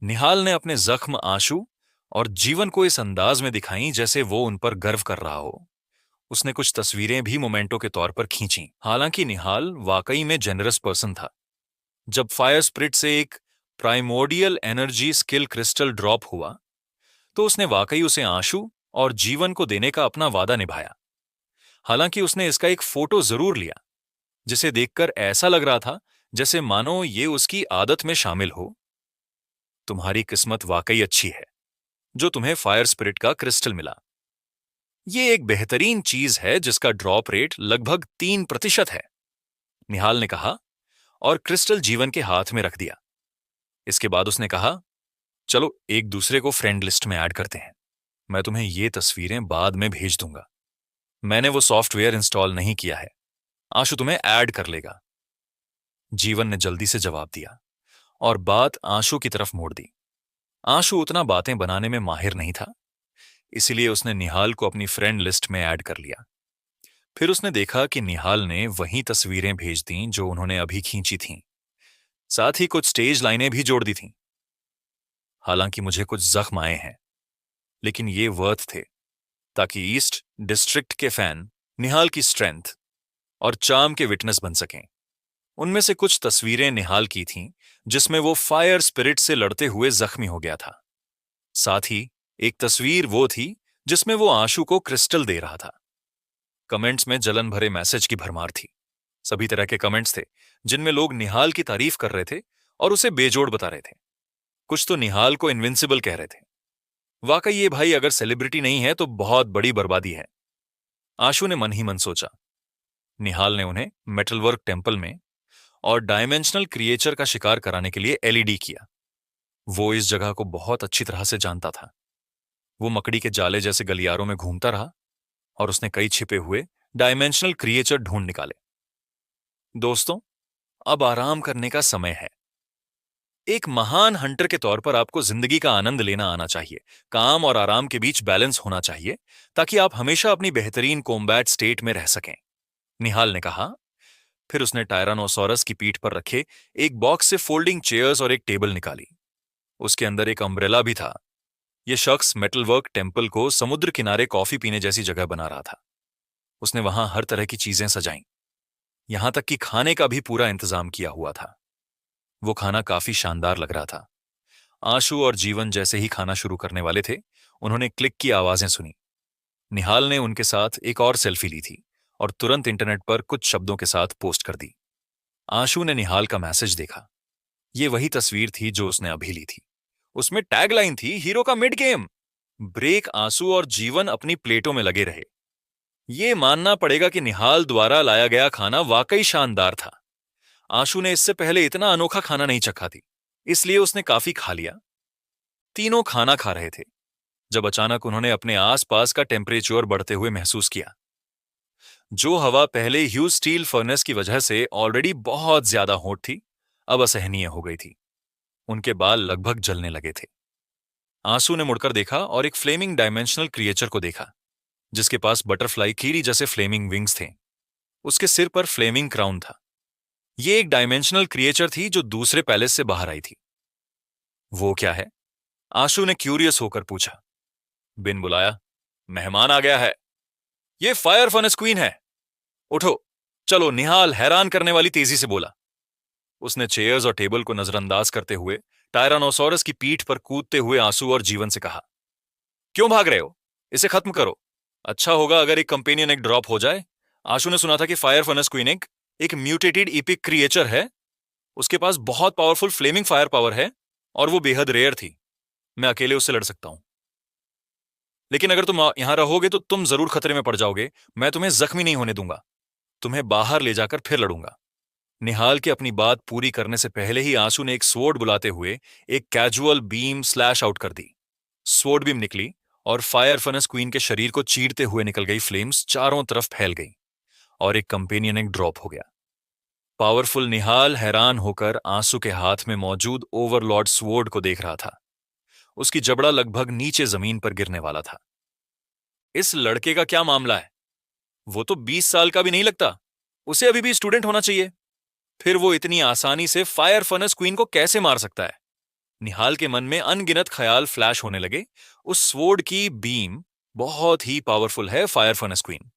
निहाल ने अपने जख्म आंसू और जीवन को इस अंदाज में दिखाई जैसे वो उन पर गर्व कर रहा हो। उसने कुछ तस्वीरें भी मोमेंटो के तौर पर खींची। हालांकि निहाल वाकई में जेनरस पर्सन था। जब फायर स्पिरिट से एक primordial energy skill crystal drop हुआ तो उसने वाकई उसे आंसू और जीवन को देने का अपना वादा निभाया। हालांकि उसने इसका एक फोटो जरूर लिया जिसे देखकर ऐसा लग रहा था जैसे मानो ये उसकी आदत में शामिल हो। तुम्हारी किस्मत वाकई अच्छी है जो तुम्हें फायर स्पिरिट का क्रिस्टल मिला। ये एक बेहतरीन चीज है जिसका ड्रॉप रेट लगभग 3% है, निहाल ने कहा और क्रिस्टल जीवन के हाथ में रख दिया। इसके बाद उसने कहा, चलो एक दूसरे को फ्रेंड लिस्ट में ऐड करते हैं। मैं तुम्हें ये तस्वीरें बाद में भेज दूंगा। मैंने वो सॉफ्टवेयर इंस्टॉल नहीं किया है। आंशु तुम्हें ऐड कर लेगा। जीवन ने जल्दी से जवाब दिया और बात आंशु की तरफ मोड़ दी। आंशु उतना बातें बनाने में माहिर नहीं था, इसलिए उसने निहाल को अपनी फ्रेंड लिस्ट में ऐड कर लिया। फिर उसने देखा कि निहाल ने वही तस्वीरें भेज दी जो उन्होंने अभी खींची थीं। साथ ही कुछ स्टेज लाइनें भी जोड़ दी थीं। हालांकि मुझे कुछ जख्म आए हैं, लेकिन ये वर्थ थे ताकि ईस्ट डिस्ट्रिक्ट के फैन निहाल की स्ट्रेंथ और चार्म के विटनेस बन सकें। उनमें से कुछ तस्वीरें निहाल की थीं जिसमें वो फायर स्पिरिट से लड़ते हुए जख्मी हो गया था। साथ ही एक तस्वीर वो थी जिसमें वो आंशु को क्रिस्टल दे रहा था। कमेंट्स में जलन भरे मैसेज की भरमार थी। सभी तरह के कमेंट्स थे जिनमें लोग निहाल की तारीफ कर रहे थे और उसे बेजोड़ बता रहे थे। कुछ तो निहाल को इनविंसिबल कह रहे थे। वाकई ये भाई अगर सेलिब्रिटी नहीं है तो बहुत बड़ी बर्बादी है, आंशु ने मन ही मन सोचा। निहाल ने उन्हें मेटलवर्क टेम्पल में और डायमेंशनल क्रिएचर का शिकार कराने के लिए एलईडी किया। वो इस जगह को बहुत अच्छी तरह से जानता था। वो मकड़ी के जाले जैसे गलियारों में घूमता रहा और उसने कई छिपे हुए डायमेंशनल क्रिएचर ढूंढ निकाले। दोस्तों, अब आराम करने का समय है। एक महान हंटर के तौर पर आपको जिंदगी का आनंद लेना आना चाहिए। काम और आराम के बीच बैलेंस होना चाहिए ताकि आप हमेशा अपनी बेहतरीन कॉम्बैट स्टेट में रह सकें, निहाल ने कहा। फिर उसने टायरानोसॉरस की पीठ पर रखे एक बॉक्स से फोल्डिंग चेयर्स और एक टेबल निकाली। उसके अंदर एक अम्ब्रेला भी था। यह शख्स मेटलवर्क टेम्पल को समुद्र किनारे कॉफी पीने जैसी जगह बना रहा था। उसने वहां हर तरह की चीजें सजाईं, यहां तक कि खाने का भी पूरा इंतजाम किया हुआ था। वो खाना काफी शानदार लग रहा था। आशु और जीवन जैसे ही खाना शुरू करने वाले थे, उन्होंने क्लिक की आवाजें सुनी। निहाल ने उनके साथ एक और सेल्फी ली थी और तुरंत इंटरनेट पर कुछ शब्दों के साथ पोस्ट कर दी। आशु ने निहाल का मैसेज देखा। ये वही तस्वीर थी जो उसने अभी ली थी। उसमें टैगलाइन थी, हीरो का मिड गेम। ब्रेक। आंसू और जीवन अपनी प्लेटों में लगे रहे। ये मानना पड़ेगा कि निहाल द्वारा लाया गया खाना वाकई शानदार था। आशु ने इससे पहले इतना अनोखा खाना नहीं चखा थी, इसलिए उसने काफी खा लिया। तीनों खाना खा रहे थे जब अचानक उन्होंने अपने आसपास का टेम्परेचर बढ़ते हुए महसूस किया। जो हवा पहले ह्यूज स्टील फर्नेस की वजह से ऑलरेडी बहुत ज्यादा हॉट थी, अब असहनीय हो गई थी। उनके बाल लगभग जलने लगे थे। आंसू ने मुड़कर देखा और एक फ्लेमिंग डायमेंशनल क्रिएचर को देखा जिसके पास बटरफ्लाई कीड़ी जैसे फ्लेमिंग विंग्स थे। उसके सिर पर फ्लेमिंग क्राउन था। यह एक डायमेंशनल क्रिएचर थी जो दूसरे पैलेस से बाहर आई थी। वो क्या है? आशु ने क्यूरियस होकर पूछा। बिन बुलाया मेहमान आ गया है। ये फायर फर्नेस क्वीन है। उठो चलो, निहाल हैरान करने वाली तेजी से बोला। उसने चेयर्स और टेबल को नजरअंदाज करते हुए टायरानोसॉरस की पीठ पर कूदते हुए आंसू और जीवन से कहा, क्यों भाग रहे हो? इसे खत्म करो। अच्छा होगा अगर एक कंपेनियन एक ड्रॉप हो जाए। आशु ने सुना था कि फायर फर्नेस क्वीन एक म्यूटेटेड इपिक क्रिएचर है। उसके पास बहुत पावरफुल फ्लेमिंग फायर पावर है और वो बेहद रेयर थी। मैं अकेले उससे लड़ सकता हूं, लेकिन अगर तुम यहां रहोगे तो तुम जरूर खतरे में पड़ जाओगे। मैं तुम्हें जख्मी नहीं होने दूंगा। तुम्हें बाहर ले जाकर फिर लड़ूंगा। निहाल के अपनी बात पूरी करने से पहले ही आंसू ने एक स्वॉर्ड बुलाते हुए एक कैजुअल बीम स्लैश आउट कर दी। स्वॉर्ड बीम निकली और फायर फर्नेस क्वीन के शरीर को चीरते हुए निकल गई फ्लेम्स चारों तरफ फैल गई और एक कंपेनियन एक ड्रॉप हो गया। पावरफुल निहाल हैरान होकर आंसू के हाथ में मौजूद ओवरलॉर्ड स्वॉर्ड को देख रहा था। उसकी जबड़ा लगभग नीचे जमीन पर गिरने वाला था। इस लड़के का क्या मामला है? वो तो 20 साल का भी नहीं लगता। उसे अभी भी स्टूडेंट होना चाहिए। फिर वो इतनी आसानी से फायर फर्नेस क्वीन को कैसे मार सकता है? निहाल के मन में अनगिनत ख्याल फ्लैश होने लगे। उस स्वॉर्ड की बीम बहुत ही पावरफुल है। Fire furnace queen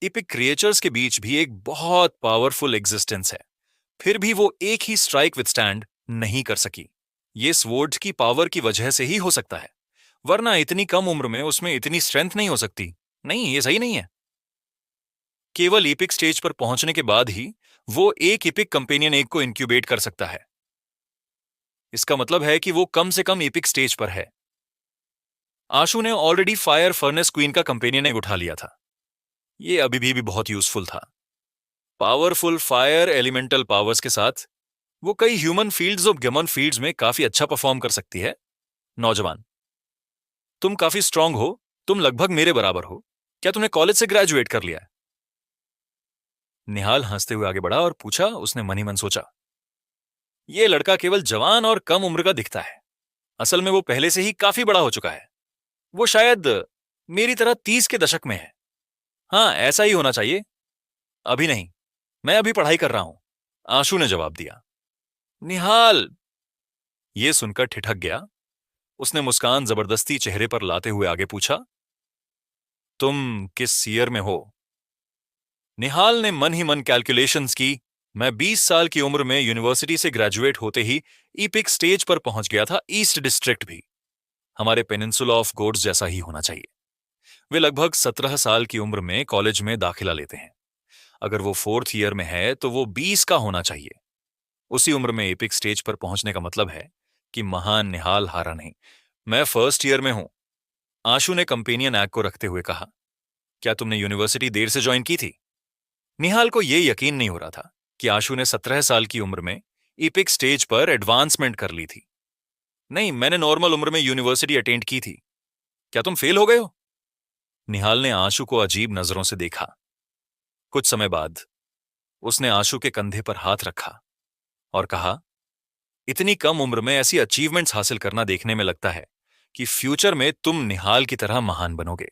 EPIC creatures के बीच भी एक बहुत पावरफुल एग्जिस्टेंस है, फिर भी वो एक ही स्ट्राइक विथस्टैंड नहीं कर सकी। ये स्वॉर्ड की पावर की वजह से ही हो सकता है, वरना इतनी कम उम्र में उसमें इतनी स्ट्रेंथ नहीं हो सकती। नहीं, ये सही नहीं है। केवल इपिक स्टेज पर पहुंचने के बाद ही वो एक इपिक कंपेनियन एग को इंक्यूबेट कर सकता है। इसका मतलब है कि वो कम से कम इपिक स्टेज पर है। आशु ने ऑलरेडी फायर फर्नेस क्वीन का कंपेनियन एग उठा लिया था। ये अभी भी बहुत यूजफुल था। पावरफुल फायर एलिमेंटल पावर्स के साथ वो कई ह्यूमन फील्ड्स और गेमन फील्ड्स में काफी अच्छा परफॉर्म कर सकती है। नौजवान, तुम काफी स्ट्रांग हो। तुम लगभग मेरे बराबर हो। क्या तुमने कॉलेज से ग्रेजुएट कर लिया है? निहाल हंसते हुए आगे बढ़ा और पूछा। उसने मन ही मन सोचा, यह लड़का केवल जवान और कम उम्र का दिखता है। असल में वो पहले से ही काफी बड़ा हो चुका है। वो शायद मेरी तरह 30 के दशक में है। हाँ, ऐसा ही होना चाहिए। अभी नहीं, मैं अभी पढ़ाई कर रहा हूं, आशु ने जवाब दिया। निहाल ये सुनकर ठिठक गया। उसने मुस्कान जबरदस्ती चेहरे पर लाते हुए आगे पूछा, तुम किस ईयर में हो? निहाल ने मन ही मन कैलकुलेशंस की। मैं 20 साल की उम्र में यूनिवर्सिटी से ग्रेजुएट होते ही ईपिक स्टेज पर पहुंच गया था। ईस्ट डिस्ट्रिक्ट भी हमारे पेनिनसुला ऑफ गोड्स जैसा ही होना चाहिए। वे लगभग 17 साल की उम्र में कॉलेज में दाखिला लेते हैं। अगर वो 4th ईयर में है तो वो 20 का होना चाहिए। उसी उम्र में एपिक स्टेज पर पहुंचने का मतलब है कि महान निहाल हारा नहीं। मैं 1st ईयर में हूं, आशु ने कंपेनियन एग को रखते हुए कहा। क्या तुमने यूनिवर्सिटी देर से ज्वाइन की थी? निहाल को यह यकीन नहीं हो रहा था कि आशु ने 17 साल की उम्र में इपिक स्टेज पर एडवांसमेंट कर ली थी। नहीं, मैंने नॉर्मल उम्र में यूनिवर्सिटी अटेंड की थी। क्या तुम फेल हो गए हो? निहाल ने आशु को अजीब नजरों से देखा। कुछ समय बाद उसने आशु के कंधे पर हाथ रखा और कहा, इतनी कम उम्र में ऐसी अचीवमेंट्स हासिल करना देखने में लगता है कि फ्यूचर में तुम निहाल की तरह महान बनोगे।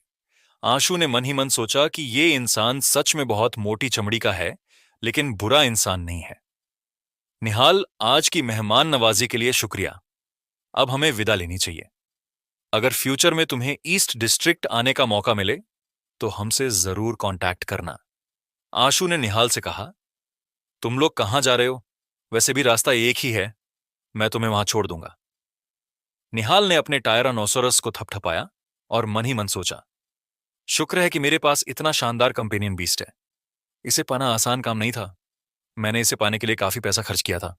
आशु ने मन ही मन सोचा कि ये इंसान सच में बहुत मोटी चमड़ी का है, लेकिन बुरा इंसान नहीं है। निहाल, आज की मेहमान नवाजी के लिए शुक्रिया। अब हमें विदा लेनी चाहिए। अगर फ्यूचर में तुम्हें ईस्ट डिस्ट्रिक्ट आने का मौका मिले तो हमसे जरूर कांटेक्ट करना। आशु ने निहाल से कहा, तुम लोग कहां जा रहे हो? वैसे भी रास्ता एक ही है, मैं तुम्हें वहां छोड़ दूंगा। निहाल ने अपने टायरानोसोरस को थपथपाया और मन ही मन सोचा, शुक्र है कि मेरे पास इतना शानदार कंपेनियन बीस्ट है। इसे पाना आसान काम नहीं था। मैंने इसे पाने के लिए काफी पैसा खर्च किया था।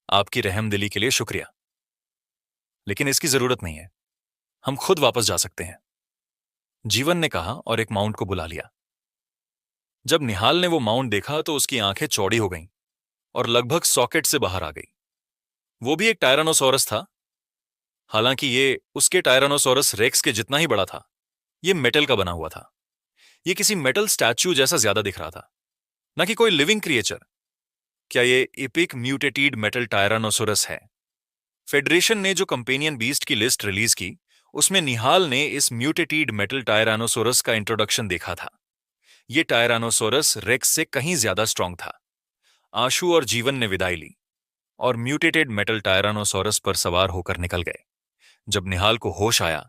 आपकी रहमदिली के लिए शुक्रिया, लेकिन इसकी जरूरत नहीं है। हम खुद वापस जा सकते हैं, जीवन ने कहा और एक माउंट को बुला लिया। जब निहाल ने वो माउंट देखा तो उसकी आंखें चौड़ी हो गईं और लगभग सॉकेट से बाहर आ गई। वो भी एक टायरानोसोरस था। हालांकि ये उसके टायरानोसोरस रेक्स के जितना ही बड़ा था। ये मेटल का बना हुआ था। ये किसी मेटल स्टैच्यू जैसा ज्यादा दिख रहा था, न कि कोई लिविंग क्रिएचर। क्या ये एपिक म्यूटेटेड मेटल टायरानोसोरस है? फेडरेशन ने जो कंपेनियन बीस्ट की लिस्ट रिलीज की, उसमें निहाल ने इस म्यूटेटेड मेटल टायरानोसोरस का इंट्रोडक्शन देखा था। ये टायरानोसोरस रेक्स से कहीं ज्यादा स्ट्रांग था। आशु और जीवन ने विदाई ली और म्यूटेटेड मेटल टायरानोसोरस पर सवार होकर निकल गए। जब निहाल को होश आया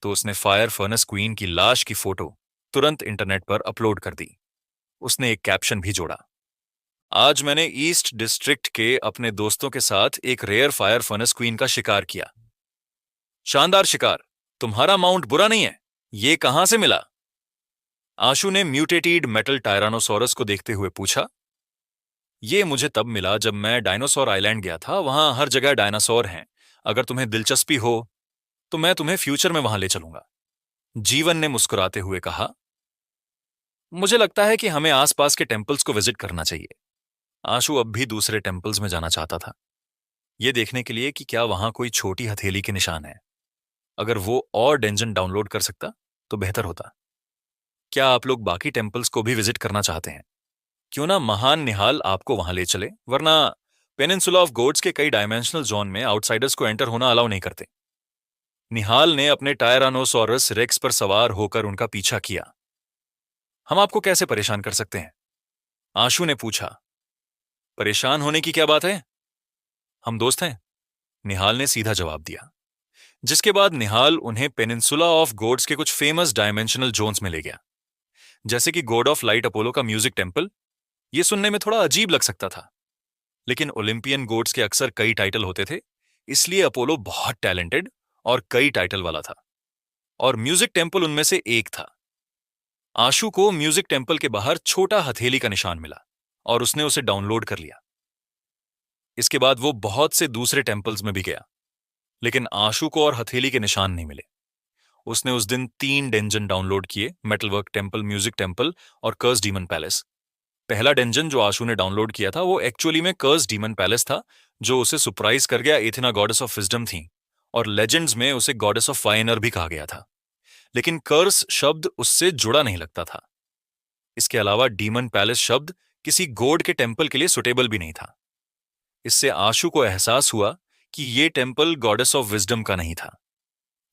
तो उसने फायर फर्नेस क्वीन की लाश की फोटो तुरंत इंटरनेट पर अपलोड कर दी। उसने एक कैप्शन भी जोड़ा, आज मैंने ईस्ट डिस्ट्रिक्ट के अपने दोस्तों के साथ एक रेयर फायर फर्नेस क्वीन का शिकार किया। शानदार शिकार। तुम्हारा माउंट बुरा नहीं है। ये कहां से मिला? आशु ने म्यूटेटेड मेटल टायरानोसोरस को देखते हुए पूछा। ये मुझे तब मिला जब मैं डायनासोर आइलैंड गया था। वहां हर जगह डायनासोर हैं। अगर तुम्हें दिलचस्पी हो तो मैं तुम्हें फ्यूचर में वहां ले चलूंगा, जीवन ने मुस्कुराते हुए कहा। मुझे लगता है कि हमें आसपास के टेम्पल्स को विजिट करना चाहिए। आशु अब भी दूसरे टेम्पल्स में जाना चाहता था, यह देखने के लिए कि क्या वहां कोई छोटी हथेली के निशान है। अगर वो और डेंजन डाउनलोड कर सकता तो बेहतर होता। क्या आप लोग बाकी टेम्पल्स को भी विजिट करना चाहते हैं? क्यों ना महान निहाल आपको वहां ले चले, वरना पेनिनसुला ऑफ गोड्स के कई डायमेंशनल जोन में आउटसाइडर्स को एंटर होना अलाउ नहीं करते। निहाल ने अपने टायरानोसोरस रेक्स पर सवार होकर उनका पीछा किया। हम आपको कैसे परेशान कर सकते हैं? आशु ने पूछा। परेशान होने की क्या बात है? हम दोस्त हैं, निहाल ने सीधा जवाब दिया। जिसके बाद निहाल उन्हें पेनिनसुला ऑफ गोड्स के कुछ फेमस डायमेंशनल जोन्स में ले गया, जैसे कि गॉड ऑफ लाइट अपोलो का म्यूजिक टेम्पल। यह सुनने में थोड़ा अजीब लग सकता था, लेकिन ओलंपियन गोड्स के अक्सर कई टाइटल होते थे, इसलिए अपोलो बहुत टैलेंटेड और कई टाइटल वाला था, और म्यूजिक टेम्पल उनमें से एक था। आशु को म्यूजिक टेम्पल के बाहर छोटा हथेली का निशान मिला और उसने उसे डाउनलोड कर लिया। इसके बाद वो बहुत से दूसरे टेम्पल्स में भी गया, लेकिन आशु को और हथेली के निशान नहीं मिले। उसने उस दिन 3 डेंजन डाउनलोड किए, मेटलवर्क टेम्पल, म्यूजिक टेम्पल और कर्स डीमन पैलेस। पहला डेंजन जो आशु ने डाउनलोड किया था वो एक्चुअली में कर्स डीमन पैलेस था, जो उसे सरप्राइज कर गया। एथेना गॉडेस ऑफ विजडम थी और लेजेंड्स में उसे गॉडेस ऑफ फाइनर भी कहा गया था, लेकिन कर्स शब्द उससे जुड़ा नहीं लगता था। इसके अलावा डीमन पैलेस शब्द किसी गॉड के टेम्पल के लिए सुटेबल भी नहीं था। इससे आशु को एहसास हुआ कि यह टेम्पल गॉडेस ऑफ विजडम का नहीं था।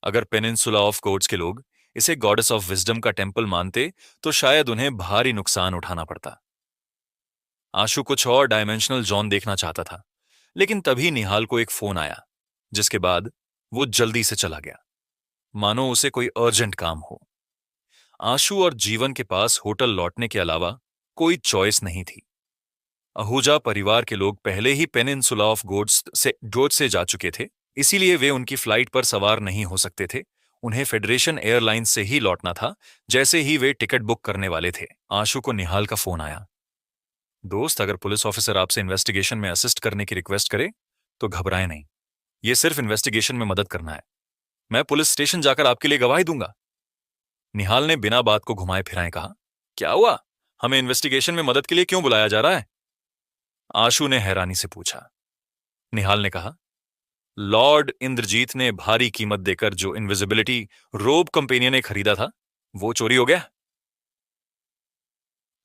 अगर पेनिनसुला ऑफ गोड्स के लोग इसे गॉडेस ऑफ विजडम का टेम्पल मानते तो शायद उन्हें भारी नुकसान उठाना पड़ता। आशु कुछ और डायमेंशनल जोन देखना चाहता था, लेकिन तभी निहाल को एक फोन आया, जिसके बाद वो जल्दी से चला गया, मानो उसे कोई अर्जेंट काम हो। आशु और जीवन के पास होटल लौटने के अलावा कोई चॉइस नहीं थी। आहूजा परिवार के लोग पहले ही पेनिनसुला ऑफ गोड्स से जा चुके थे, इसीलिए वे उनकी फ्लाइट पर सवार नहीं हो सकते थे। उन्हें फेडरेशन एयरलाइंस से ही लौटना था। जैसे ही वे टिकट बुक करने वाले थे, आशु को निहाल का फोन आया। दोस्त, अगर पुलिस ऑफिसर आपसे इन्वेस्टिगेशन में असिस्ट करने की रिक्वेस्ट करे तो घबराएं नहीं। यह सिर्फ इन्वेस्टिगेशन में मदद करना है। मैं पुलिस स्टेशन जाकर आपके लिए गवाही दूंगा। निहाल ने बिना बात को घुमाए फिराए कहा। क्या हुआ? हमें इन्वेस्टिगेशन में मदद के लिए क्यों बुलाया जा रहा है? आशु ने हैरानी से पूछा। निहाल ने कहा, लॉर्ड इंद्रजीत ने भारी कीमत देकर जो इनविजिबिलिटी रोब कंपेनियन ने खरीदा था वो चोरी हो गया।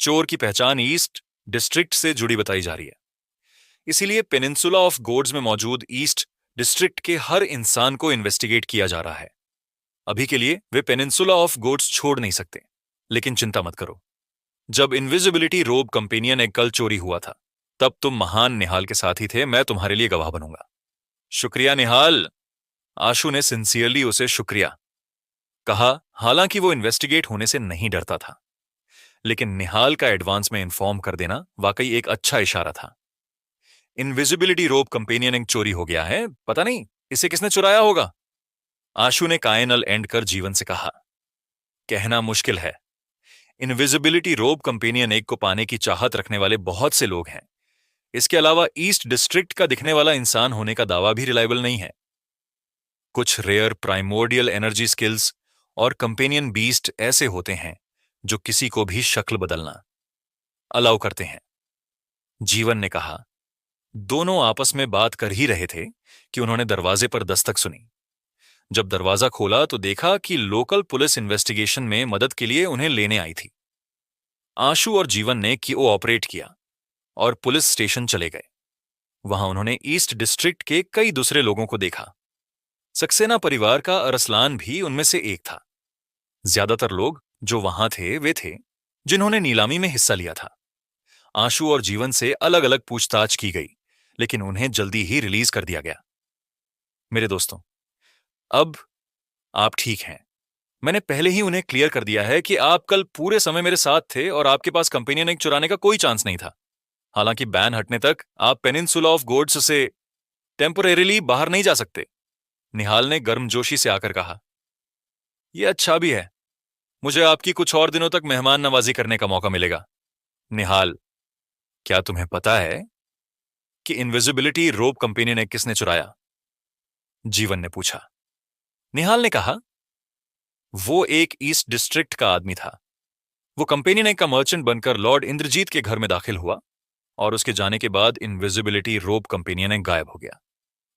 चोर की पहचान ईस्ट डिस्ट्रिक्ट से जुड़ी बताई जा रही है, इसीलिए पेनिनसुला ऑफ गोड्स में मौजूद ईस्ट डिस्ट्रिक्ट के हर इंसान को इन्वेस्टिगेट किया जा रहा है। अभी के लिए वे पेनिनसुला ऑफ गोड्स छोड़ नहीं सकते, लेकिन चिंता मत करो। जब इनविजिबिलिटी रोब कंपेनियन एक कल चोरी हुआ था, तब तुम महान निहाल के साथ ही थे। मैं तुम्हारे लिए गवाह बनूंगा। शुक्रिया निहाल, आशु ने सिंसियरली उसे शुक्रिया कहा, हालांकि वो इन्वेस्टिगेट होने से नहीं डरता था। लेकिन निहाल का एडवांस में इन्फॉर्म कर देना वाकई एक अच्छा इशारा था। इनविजिबिलिटी रोब कंपेनियन एक चोरी हो गया है, पता नहीं इसे किसने चुराया होगा। आशु ने कायनल एंड कर जीवन से कहा, कहना मुश्किल है। इनविजिबिलिटी रोब कंपेनियन एक को पाने की चाहत रखने वाले बहुत से लोग हैं। इसके अलावा ईस्ट डिस्ट्रिक्ट का दिखने वाला इंसान होने का दावा भी रिलायबल नहीं है। कुछ रेयर प्राइमोर्डियल एनर्जी स्किल्स और कंपेनियन बीस्ट ऐसे होते हैं जो किसी को भी शक्ल बदलना अलाउ करते हैं। जीवन ने कहा। दोनों आपस में बात कर ही रहे थे कि उन्होंने दरवाजे पर दस्तक सुनी। जब दरवाजा खोला तो देखा कि लोकल पुलिस इन्वेस्टिगेशन में मदद के लिए उन्हें लेने आई थी। आशु और जीवन ने कोऑपरेट किया और पुलिस स्टेशन चले गए। वहां उन्होंने ईस्ट डिस्ट्रिक्ट के कई दूसरे लोगों को देखा। सक्सेना परिवार का अरसलान भी उनमें से एक था। ज्यादातर लोग जो वहां थे वे थे जिन्होंने नीलामी में हिस्सा लिया था। आशु और जीवन से अलग अलग पूछताछ की गई, लेकिन उन्हें जल्दी ही रिलीज कर दिया गया। मेरे दोस्तों, अब आप ठीक हैं। मैंने पहले ही उन्हें क्लियर कर दिया है कि आप कल पूरे समय मेरे साथ थे और आपके पास कंपेनियन एग चुराने का कोई चांस नहीं था। हालांकि बैन हटने तक आप पेनिनसुला ऑफ गोड्स से टेम्परेरीली बाहर नहीं जा सकते। निहाल ने गर्मजोशी से आकर कहा। यह अच्छा भी है, मुझे आपकी कुछ और दिनों तक मेहमान नवाजी करने का मौका मिलेगा। निहाल, क्या तुम्हें पता है कि इनविजिबिलिटी रोब कंपेनियन एग किसने चुराया? जीवन ने पूछा। निहाल ने कहा, वो एक ईस्ट डिस्ट्रिक्ट का आदमी था। वो कंपेनियन एग का मर्चेंट बनकर लॉर्ड इंद्रजीत के घर में दाखिल हुआ और उसके जाने के बाद इनविजिबिलिटी रोब कंपेनियन एग गायब हो गया।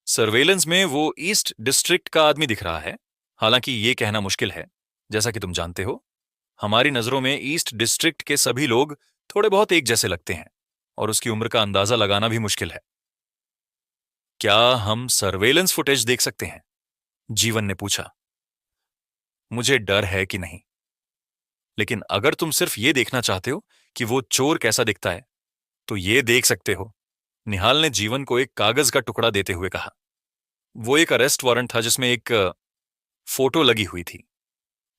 सर्वेलेंस में वो ईस्ट डिस्ट्रिक्ट का आदमी दिख रहा है। हालांकि ये कहना मुश्किल है। जैसा कि तुम जानते हो, हमारी नजरों में ईस्ट डिस्ट्रिक्ट के सभी लोग थोड़े बहुत एक जैसे लगते हैं और उसकी उम्र का अंदाजा लगाना भी मुश्किल है। क्या हम सर्वेलेंस फुटेज देख सकते हैं? जीवन ने पूछा। मुझे डर है कि नहीं, लेकिन अगर तुम सिर्फ ये देखना चाहते हो कि वो चोर कैसा दिखता है तो ये देख सकते हो। निहाल ने जीवन को एक कागज का टुकड़ा देते हुए कहा। वो एक अरेस्ट वारंट था जिसमें एक फोटो लगी हुई थी।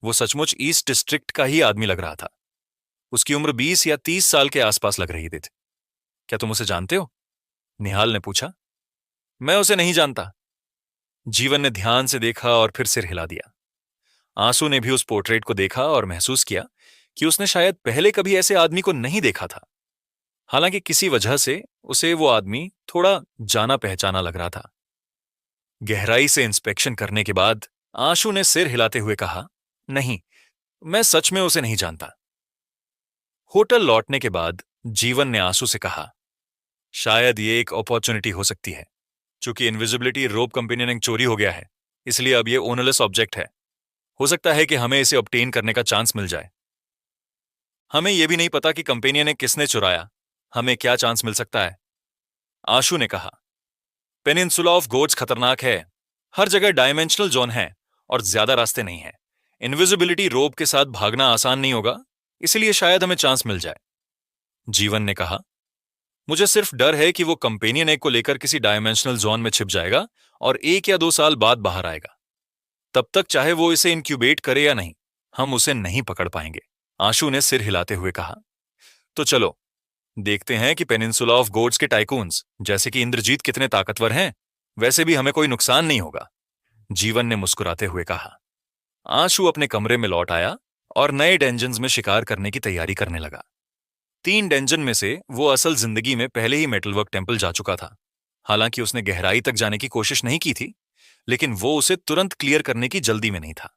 वो सचमुच ईस्ट डिस्ट्रिक्ट का ही आदमी लग रहा था। उसकी उम्र 20 या 30 साल के आसपास लग रही थी। क्या तुम उसे जानते हो? निहाल ने पूछा। मैं उसे नहीं जानता। जीवन ने ध्यान से देखा और फिर सिर हिला दिया। आंसू ने भी उस पोर्ट्रेट को देखा और महसूस किया कि उसने शायद पहले कभी ऐसे आदमी को नहीं देखा था। हालांकि किसी वजह से उसे वो आदमी थोड़ा जाना पहचाना लग रहा था। गहराई से इंस्पेक्शन करने के बाद आंसू ने सिर हिलाते हुए कहा, नहीं, मैं सच में उसे नहीं जानता। होटल लौटने के बाद जीवन ने आंसू से कहा, शायद ये एक अपॉर्चुनिटी हो सकती है। चूंकि इनविजिबिलिटी रोब कंपेनियन एग चोरी हो गया है, इसलिए अब ये ओनरलेस ऑब्जेक्ट है। हो सकता है कि हमें इसे ऑब्टेन करने का चांस मिल जाए। हमें यह भी नहीं पता कि कंपेनियन एग किसने चुराया। हमें क्या चांस मिल सकता है? आशु ने कहा। पेनिनसुला ऑफ गोड्स खतरनाक है। हर जगह डायमेंशनल जोन है और ज्यादा रास्ते नहीं है। इनविजिबिलिटी रोब के साथ भागना आसान नहीं होगा, इसलिए शायद हमें चांस मिल जाए। जीवन ने कहा, मुझे सिर्फ डर है कि वो कंपेनियन एग को लेकर किसी डायमेंशनल जोन में छिप जाएगा और 1 या 2 साल बाद बाहर आएगा। तब तक चाहे वो इसे इंक्यूबेट करे या नहीं, हम उसे नहीं पकड़ पाएंगे। आशु ने सिर हिलाते हुए कहा। तो चलो देखते हैं कि पेनिनसुला ऑफ गोड्स के टाइकून्स जैसे कि इंद्रजीत कितने ताकतवर हैं। वैसे भी हमें कोई नुकसान नहीं होगा। जीवन ने मुस्कुराते हुए कहा। आशु अपने कमरे में लौट आया और नए डेंजन्स में शिकार करने की तैयारी करने लगा। 3 डेंजन में से वो असल जिंदगी में पहले ही मेटलवर्क टेम्पल जा चुका था। हालांकि उसने गहराई तक जाने की कोशिश नहीं की थी, लेकिन वो उसे तुरंत क्लियर करने की जल्दी में नहीं था।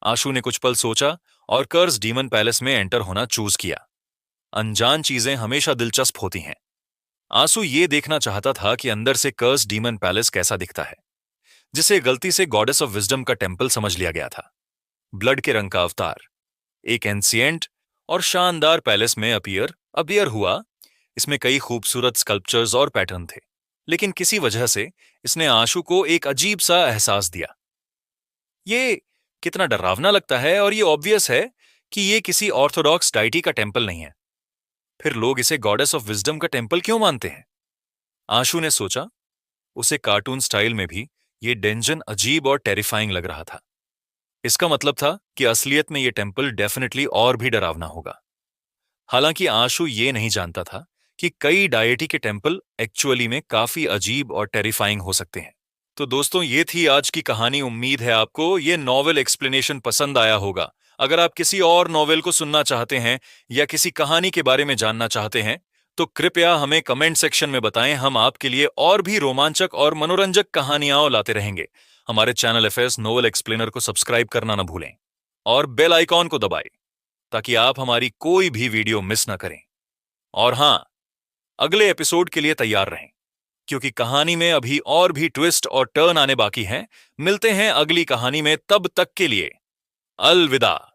आशु ने कुछ पल सोचा और कर्स डीमन पैलेस में एंटर होना चूज किया। अनजान चीजें हमेशा दिलचस्प होती हैं। आंसू ये देखना चाहता था कि अंदर से कर्स डीमन पैलेस कैसा दिखता है। जिसे गलती से गॉडेस ऑफ विजडम का टेम्पल समझ लिया गया था। ब्लड के रंग का अवतार एक एंशिएंट और शानदार पैलेस में अपियर हुआ। इसमें कई खूबसूरत स्कल्पचर्स और पैटर्न थे, लेकिन किसी वजह से इसने आशु को एक अजीब सा एहसास दिया। ये कितना डरावना लगता है, और ये ऑब्वियस है कि ये किसी ऑर्थोडॉक्स डाइटी का टेम्पल नहीं है। फिर लोग इसे गॉडेस ऑफ विजडम का टेम्पल क्यों मानते हैं? आशु ने सोचा, उसे कार्टून स्टाइल में भी ये डेंजन अजीब और टेरिफाइंग लग रहा था। इसका मतलब था कि असलियत में ये टेम्पल डेफिनेटली और भी डरावना होगा। हालांकि आशु ये नहीं जानता था कि कई डायटी के टेम्पल एक्चुअली में काफी अजीब और टेरिफाइंग हो सकते हैं। तो दोस्तों, ये थी आज की कहानी। उम्मीद है आपको ये नॉवेल एक्सप्लेनेशन पसंद आया होगा। अगर आप किसी और नॉवेल को सुनना चाहते हैं या किसी कहानी के बारे में जानना चाहते हैं तो कृपया हमें कमेंट सेक्शन में बताएं। हम आपके लिए और भी रोमांचक और मनोरंजक कहानियां लाते रहेंगे। हमारे चैनल एफएस नोवेल एक्सप्लेनर को सब्सक्राइब करना न भूलें और बेल आइकॉन को दबाएं ताकि आप हमारी कोई भी वीडियो मिस ना करें। और हां, अगले एपिसोड के लिए तैयार रहें, क्योंकि कहानी में अभी और भी ट्विस्ट और टर्न आने बाकी हैं। मिलते हैं अगली कहानी में, तब तक के लिए अलविदा।